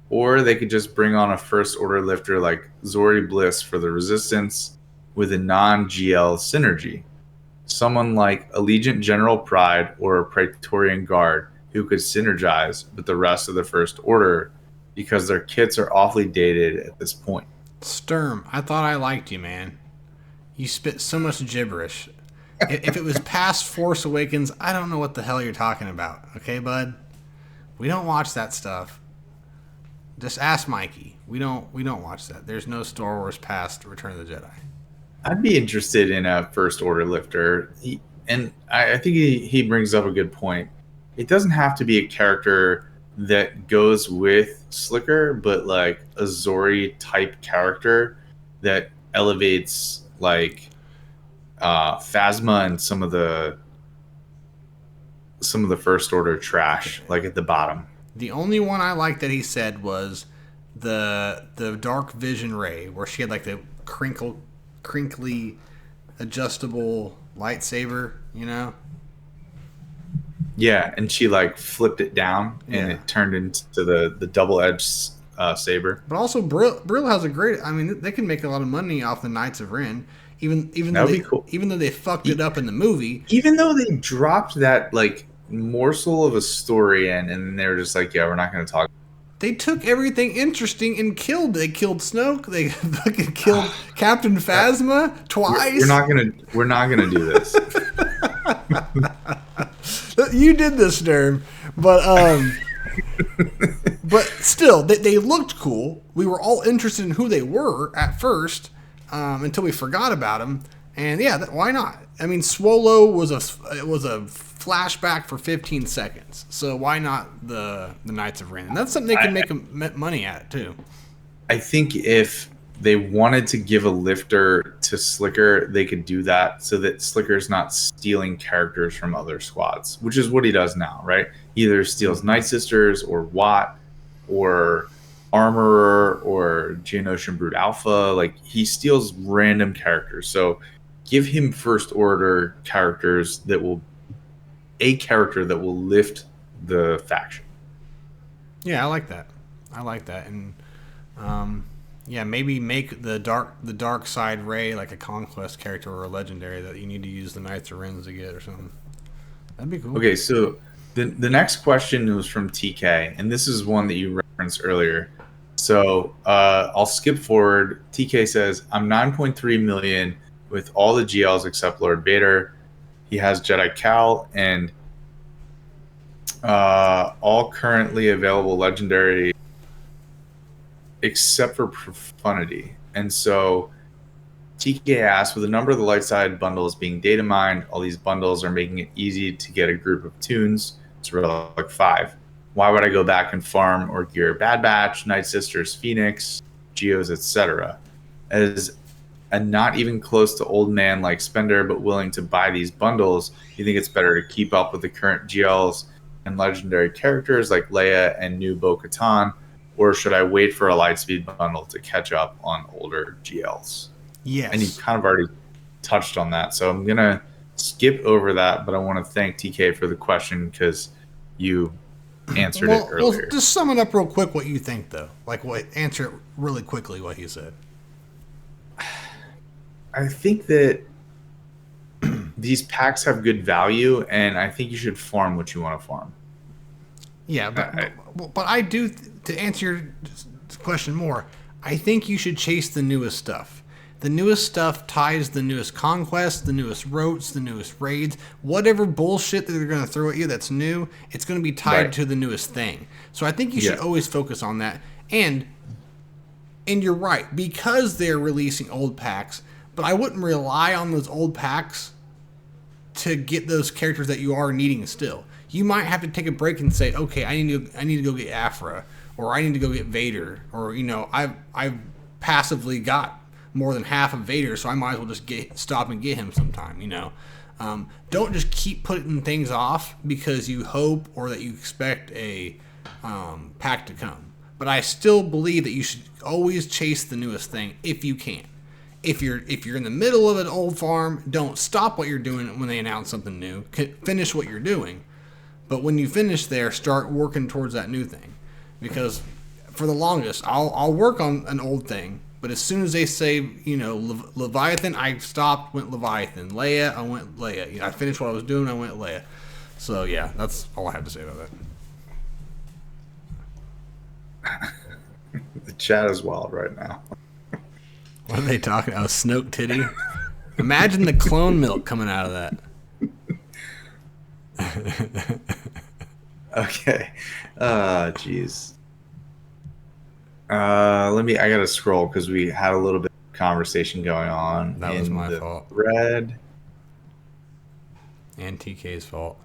Or they could just bring on a First Order lifter like Zori Bliss for the Resistance with a non-GL synergy. Someone like Allegiant General Pride or a Praetorian Guard who could synergize with the rest of the First Order because their kits are awfully dated at this point. Sturm, I thought I liked you, man. You spit so much gibberish. If it was past Force Awakens, I don't know what the hell you're talking about. Okay, bud? We don't watch that stuff. Just ask Mikey. We don't watch that. There's no Star Wars past Return of the Jedi. I'd be interested in a First Order lifter. I think he brings up a good point. It doesn't have to be a character that goes with Slicker, but like a Zori type character that elevates like Phasma and some of the First Order trash, like at the bottom. The only one I liked that he said was the Dark Vision Ray, where she had like the crinkly, adjustable lightsaber. You know. Yeah, and she like flipped it down, and it turned into the double-edged saber. But also, Brill has a great. I mean, they can make a lot of money off the Knights of Ren, even though they fucked it up in the movie. Even though they dropped that like morsel of a story in, and they were just like, yeah, we're not going to talk. They took everything interesting and killed. They killed Snoke. They fucking killed Captain Phasma twice. We're not gonna do this. You did this, Derm, but still, they looked cool. We were all interested in who they were at first, until we forgot about them. And yeah, why not? I mean, Swolo was a flashback for 15 seconds, so why not the Knights of Ren? And that's something they can make money at too. I think if they wanted to give a lifter to Slicker, they could do that so that Slicker's not stealing characters from other squads, which is what he does now, right? He either steals Night Sisters or Watt or Armorer or Geonosian Brute Alpha. Like, he steals random characters. So give him First Order characters that will lift the faction. Yeah, I like that. And yeah, maybe make the dark side Rey like a conquest character or a legendary that you need to use the Knights of Ren to get or something. That'd be cool. Okay, so the next question was from TK, and this is one that you referenced earlier. So I'll skip forward. TK says, I'm 9.3 million with all the GLs except Lord Vader. He has Jedi Cal and all currently available legendary except for Profundity. And so TK asked, with a number of the light side bundles being data mined, all these bundles are making it easy to get a group of Toons. It's Relic 5. Why would I go back and farm or gear Bad Batch, Night Sisters, Phoenix, Geos, etc.? As a not even close to old man like spender but willing to buy these bundles, you think it's better to keep up with the current GLs and legendary characters like Leia and new Bo-Katan, or should I wait for a Lightspeed bundle to catch up on older GLs? Yes. And you kind of already touched on that, so I'm going to skip over that, but I want to thank TK for the question because you answered it earlier. Well, just sum it up real quick what you think, though. Answer it really quickly what he said. I think that these packs have good value, and I think you should farm what you want to farm. Yeah, but I do, to answer your question more, I think you should chase the newest stuff. The newest stuff ties the newest conquests, the newest routes, the newest raids, whatever bullshit that they're going to throw at you that's new, it's going to be tied to the newest thing. So I think you should always focus on that. And you're right, because they're releasing old packs, but I wouldn't rely on those old packs to get those characters that you are needing still. You might have to take a break and say, okay, I need to go get Aphra, or I need to go get Vader, or I've passively got more than half of Vader, so I might as well just stop and get him sometime. Don't just keep putting things off because you hope or that you expect a pack to come. But I still believe that you should always chase the newest thing if you can. If you're in the middle of an old farm, don't stop what you're doing when they announce something new. Finish what you're doing. But when you finish there, start working towards that new thing. Because for the longest, I'll work on an old thing, but as soon as they say, Leviathan, I stopped, went Leviathan. Leia, I went Leia. I finished what I was doing, I went Leia. So yeah, that's all I have to say about that. The chat is wild right now. What are they talking about? Snoke titty? Imagine the clone milk coming out of that. Okay. Jeez. I gotta scroll because we had a little bit of conversation going on. That was my fault. Thread. And TK's fault.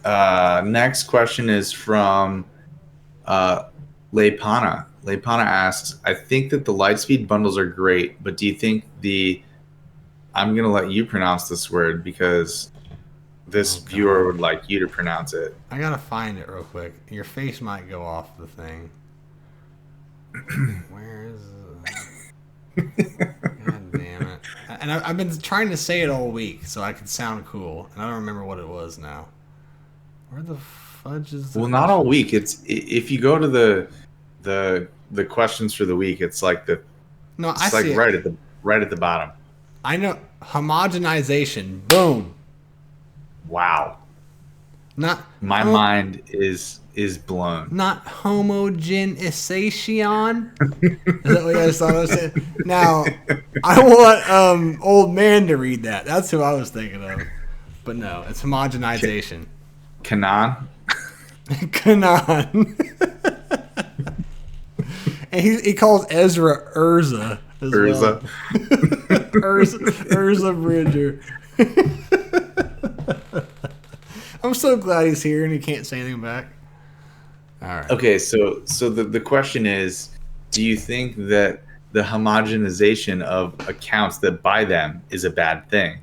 Next question is from Leipana. Leipana asks, I think that the Lightspeed bundles are great, but do you think I'm going to let you pronounce this word because this viewer would like you to pronounce it. I got to find it real quick. Your face might go off the thing. Where is it? God damn it. And I've been trying to say it all week so I could sound cool, and I don't remember what it was now. Where the fudge is? Well, not all week. It's if you go to the questions for the week, it's like right at the bottom. I know. Homogenization. Boom. Wow. Not my mind is blown. Not homogenization. Is that what you guys thought I was saying? Now, I want old man to read that. That's who I was thinking of. But no, it's homogenization. Kanan. Kanan. And he calls Ezra Urza. Urza. Well. Urza Bridger. I'm so glad he's here and he can't say anything back. All right. Okay, so the question is, do you think that the homogenization of accounts that buy them is a bad thing?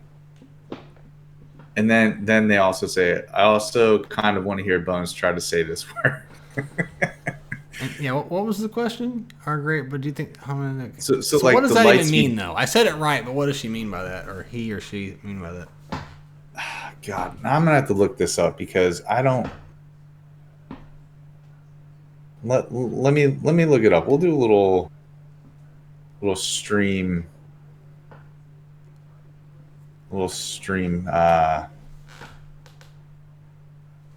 And then they also say, I also kind of want to hear Bones try to say this word. Yeah, what was the question? Are great, but do you think so like what does that even mean though? I said it right, but what does she mean by that, or he or she mean by that? God, now I'm gonna have to look this up because I don't. Let me look it up. We'll do a little stream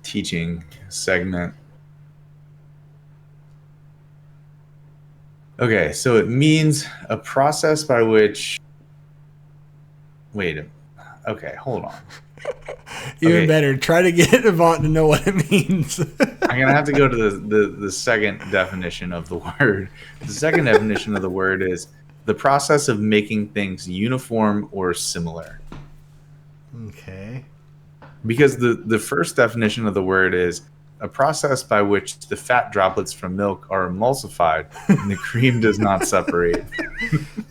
teaching segment. Okay, so it means a process by which. Okay, hold on. Even better, try to get Avant to know what it means. I'm gonna have to go to the second definition of the word. The second definition of the word is the process of making things uniform or similar. Okay. Because the first definition of the word is a process by which the fat droplets from milk are emulsified and the cream does not separate.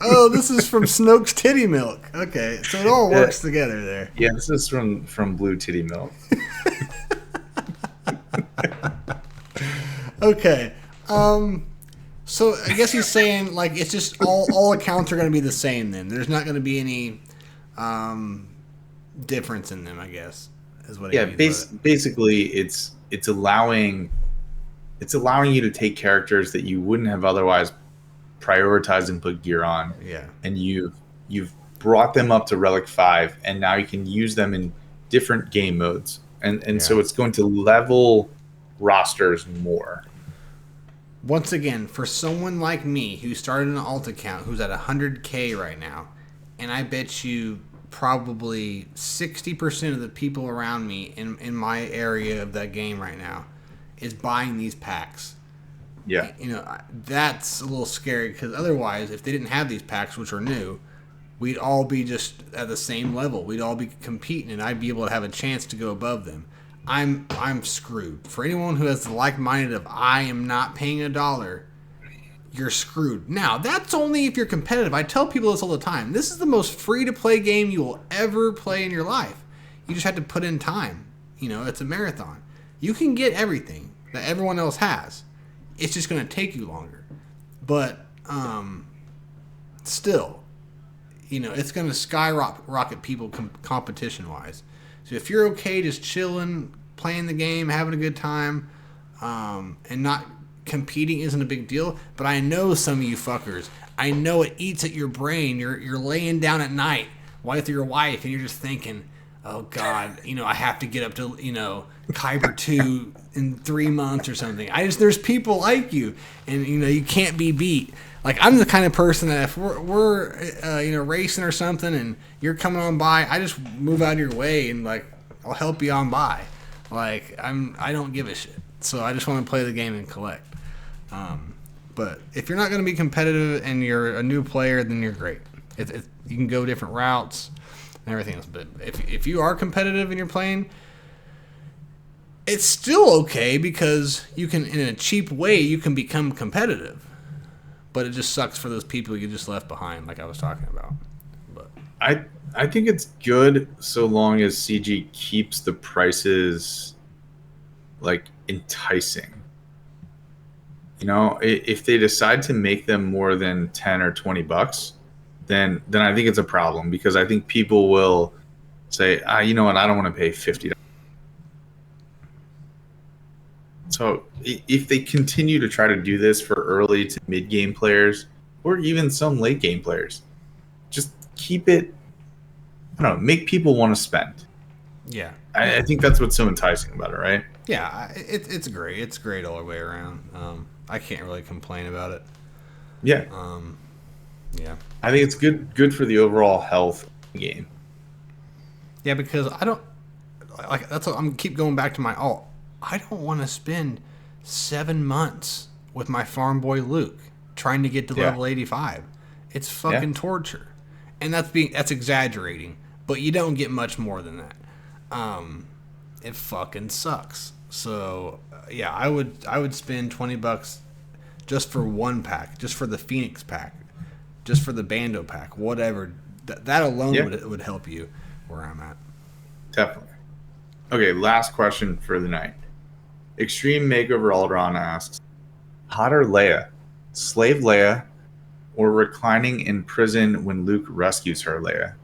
Oh, this is from Snoke's Titty Milk. Okay, so it all works together there. Yeah, this is from Blue Titty Milk. Okay. So I guess he's saying like it's just all accounts are going to be the same then. There's not going to be any difference in them, I guess. Is what he means. Basically it's allowing you to take characters that you wouldn't have otherwise prioritized and put gear on. Yeah. And you've brought them up to Relic 5 and now you can use them in different game modes. And so it's going to level rosters more. Once again, for someone like me who started an alt account who's at 100K right now, and I bet you probably 60% of the people around me in my area of that game right now is buying these packs. Yeah. You know, that's a little scary because otherwise, if they didn't have these packs, which are new, we'd all be just at the same level. We'd all be competing, and I'd be able to have a chance to go above them. I'm screwed. For anyone who has the like-minded of I am not paying $1, you're screwed. Now, that's only if you're competitive. I tell people this all the time. This is the most free-to-play game you will ever play in your life. You just have to put in time. You know, it's a marathon. You can get everything that everyone else has. It's just going to take you longer. But still, you know, it's going to skyrocket people competition-wise. So if you're okay just chilling, playing the game, having a good time, and not competing isn't a big deal, but I know some of you fuckers. I know it eats at your brain. You're laying down at night with your wife, and you're just thinking, oh God, you know, I have to get up to, you know, Kyber 2 in 3 months or something. There's people like you, and you know, you can't be beat. Like, I'm the kind of person that if we're you know, racing or something, and you're coming on by, I just move out of your way and like I'll help you on by. Like I don't give a shit. So I just want to play the game and collect. But if you're not going to be competitive and you're a new player, then you're great. You can go different routes and everything else. But if you are competitive and you're playing, it's still okay because you can, in a cheap way, you can become competitive. But it just sucks for those people you just left behind, like I was talking about. But I think it's good so long as CG keeps the prices like enticing. You know, if they decide to make them more than 10 or $20, then I think it's a problem because I think people will say, you know what, I don't want to pay $50. So if they continue to try to do this for early to mid game players or even some late game players, just keep it. I don't know, make people want to spend. yeah, I think that's what's so enticing about it, right? yeah, it's great. It's great all the way around. I can't really complain about it. Yeah. Yeah. I think it's good for the overall health of the game. Yeah, because I don't like that's what I'm keep going back to my I don't want to spend 7 months with my farm boy Luke trying to get to level 85. It's fucking torture. And that's exaggerating, but you don't get much more than that. It fucking sucks. So, yeah, I would spend $20 just for one pack, just for the Phoenix pack, just for the Bando pack, whatever. That alone would help you where I'm at. Definitely. Okay, last question for the night. Extreme Makeover Alderon asks, hotter Leia, slave Leia, or reclining in prison when Luke rescues her, Leia?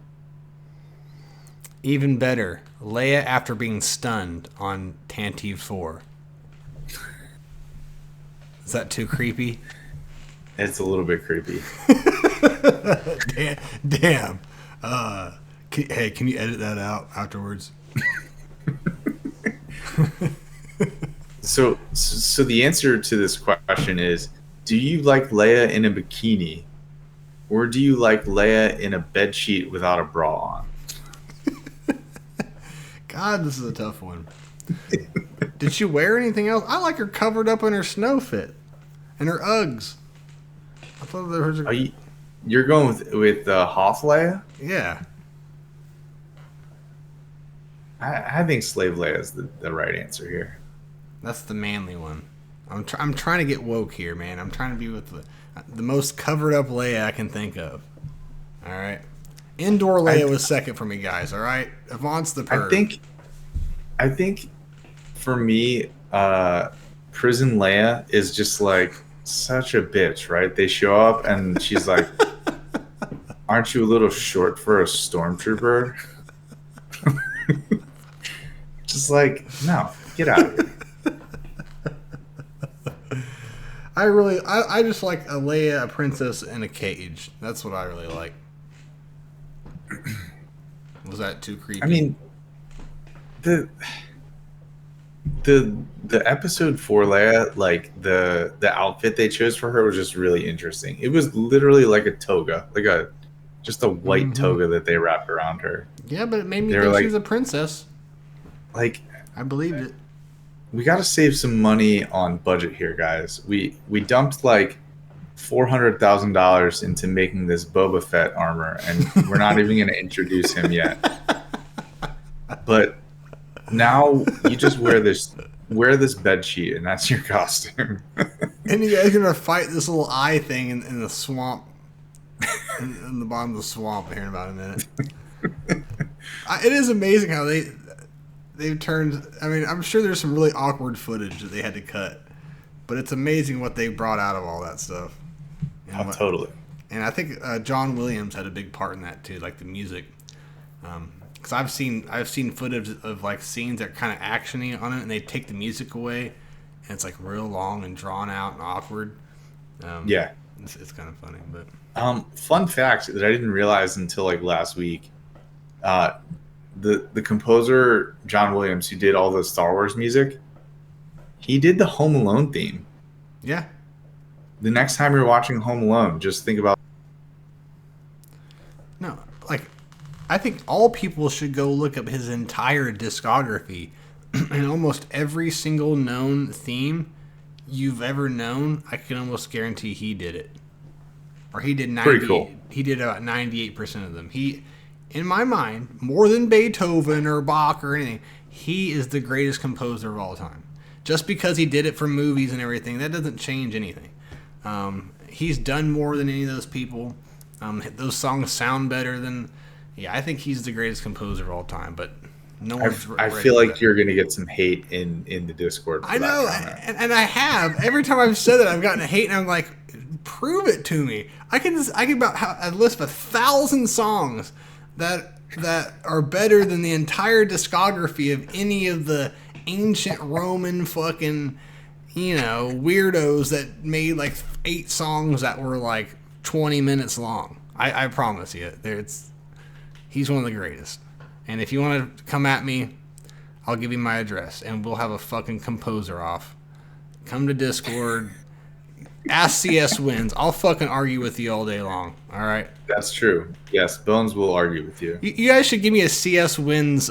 Even better, Leia after being stunned on Tantive 4. Is that too creepy? It's a little bit creepy. Damn. Can you edit that out afterwards? So the answer to this question is, do you like Leia in a bikini, or do you like Leia in a bedsheet without a bra on? God, this is a tough one. Did she wear anything else? I like her covered up in her snow fit and her Uggs. I thought there was You're going with Hoth Leia? Yeah. I think Slave Leia is the right answer here. That's the manly one. I'm trying to get woke here, man. I'm trying to be with the most covered up Leia I can think of. All right. Indoor Leia was second for me, guys. All right. Avance the perv. I think for me, Prison Leia is just like such a bitch, right? They show up and she's like, "Aren't you a little short for a stormtrooper?" Just like, no, get out of here. I just like a Leia, a princess in a cage. That's what I really like. Was that too creepy? I mean, the episode 4 Leia, like the outfit they chose for her was just really interesting. It was literally like a toga, like just a white toga that they wrapped around her. Yeah, but it made me think she was a princess. Like, I believed it. We got to save some money on budget here, guys. We dumped like $400,000 into making this Boba Fett armor, and we're not even going to introduce him yet. But now you just wear this bed sheet, and that's your costume. And you guys are gonna fight this little eye thing in the swamp, in the bottom of the swamp here in about a minute. It is amazing how they've turned. I mean, I'm sure there's some really awkward footage that they had to cut, but it's amazing what they brought out of all that stuff. Totally. And I think John Williams had a big part in that too, like the music. Because I've seen footage of like scenes that are kind of actiony on it, and they take the music away, and it's like real long and drawn out and awkward. Yeah, it's kind of funny. But fun fact that I didn't realize until like last week, the composer John Williams, who did all the Star Wars music, he did the Home Alone theme. Yeah. The next time you're watching Home Alone, just think about. No, like, I think all people should go look up his entire discography, and almost every single known theme you've ever known, I can almost guarantee he did it. Or he did 90. Pretty cool. He did about 98% of them. He, in my mind, more than Beethoven or Bach or anything, he is the greatest composer of all time. Just because he did it for movies and everything, that doesn't change anything. He's done more than any of those people. Those songs sound better than... Yeah, I think he's the greatest composer of all time, but no one's... I feel like you're going to get some hate in the Discord for I know, and I have. Every time I've said it, I've gotten hate, and I'm like, prove it to me. I can about list 1,000 songs that are better than the entire discography of any of the ancient Roman fucking, weirdos that made like 8 songs that were like 20 minutes long. I promise you. He's one of the greatest. And if you want to come at me, I'll give you my address and we'll have a fucking composer off. Come to Discord. Ask CS Wins. I'll fucking argue with you all day long. All right? That's true. Yes, Bones will argue with you. You guys should give me a CS Wins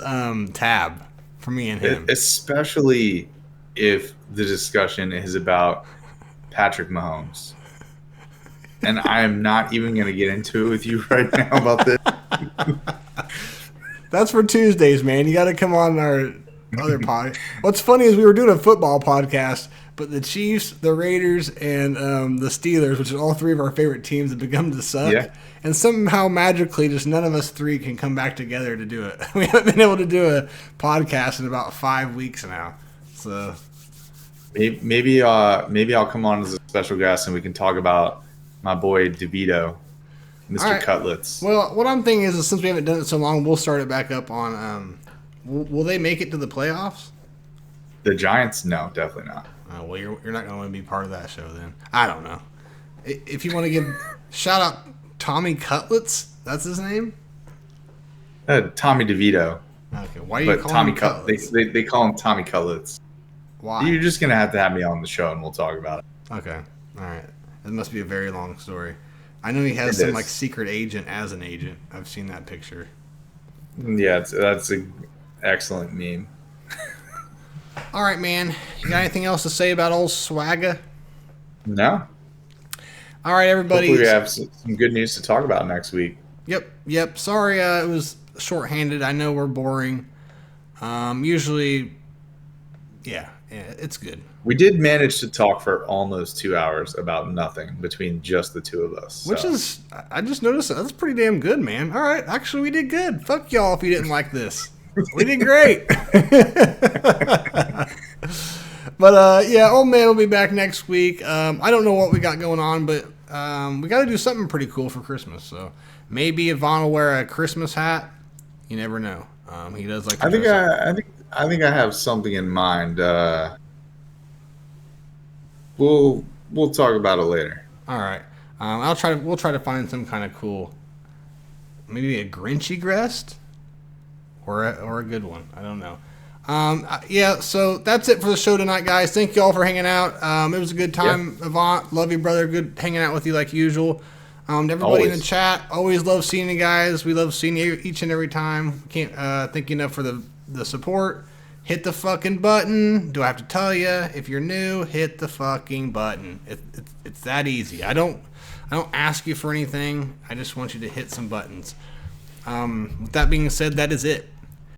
tab for me and him. Especially if the discussion is about Patrick Mahomes. And I am not even going to get into it with you right now about this. That's for Tuesdays, man. You got to come on our other pod. What's funny is we were doing a football podcast, but the Chiefs, the Raiders, and the Steelers, which are all 3 of our favorite teams, have begun to suck. Yeah. And somehow, magically, just none of us 3 can come back together to do it. We haven't been able to do a podcast in about 5 weeks now. So maybe I'll come on as a special guest and we can talk about my boy DeVito, Mr. Right. Cutlets. Well, what I'm thinking is since we haven't done it so long, we'll start it back up on. Will they make it to the playoffs? The Giants? No, definitely not. Well, you're not going to want to be part of that show then. I don't know. If you want to give shout out Tommy Cutlets, that's his name. Tommy DeVito. Okay, why do you call him Cutlets? They call him Tommy Cutlets. Why? You're just gonna have me on the show and we'll talk about it. Okay, all right. It must be a very long story. I know he has some like secret agent as an agent. I've seen that picture. Yeah, that's an excellent meme. All right, man. You got anything else to say about old Swagga? No. All right, everybody. Hopefully we have some good news to talk about next week. Yep. Sorry, it was shorthanded. I know we're boring. Usually, yeah, it's good. We did manage to talk for almost 2 hours about nothing between just the 2 of us. Which is, I just noticed that's pretty damn good, man. All right, actually, we did good. Fuck y'all if you didn't like this. We did great. But, yeah, old man will be back next week. I don't know what we got going on, but we got to do something pretty cool for Christmas. So maybe Yvonne will wear a Christmas hat. You never know. He does like to I think I have something in mind. We'll talk about it later. All right. We'll try to find some kind of cool, maybe a Grinchy crest or a good one. I don't know. Yeah, so that's it for the show tonight, guys. Thank you all for hanging out. It was a good time. Yeah. Avant, love you, brother. Good hanging out with you like usual. Everybody in the chat, always love seeing you guys. We love seeing you each and every time. Can't thank you enough for the support. Hit the fucking button. Do I have to tell you? If you're new, hit the fucking button. It's that easy. I don't ask you for anything. I just want you to hit some buttons. With that being said, that is it.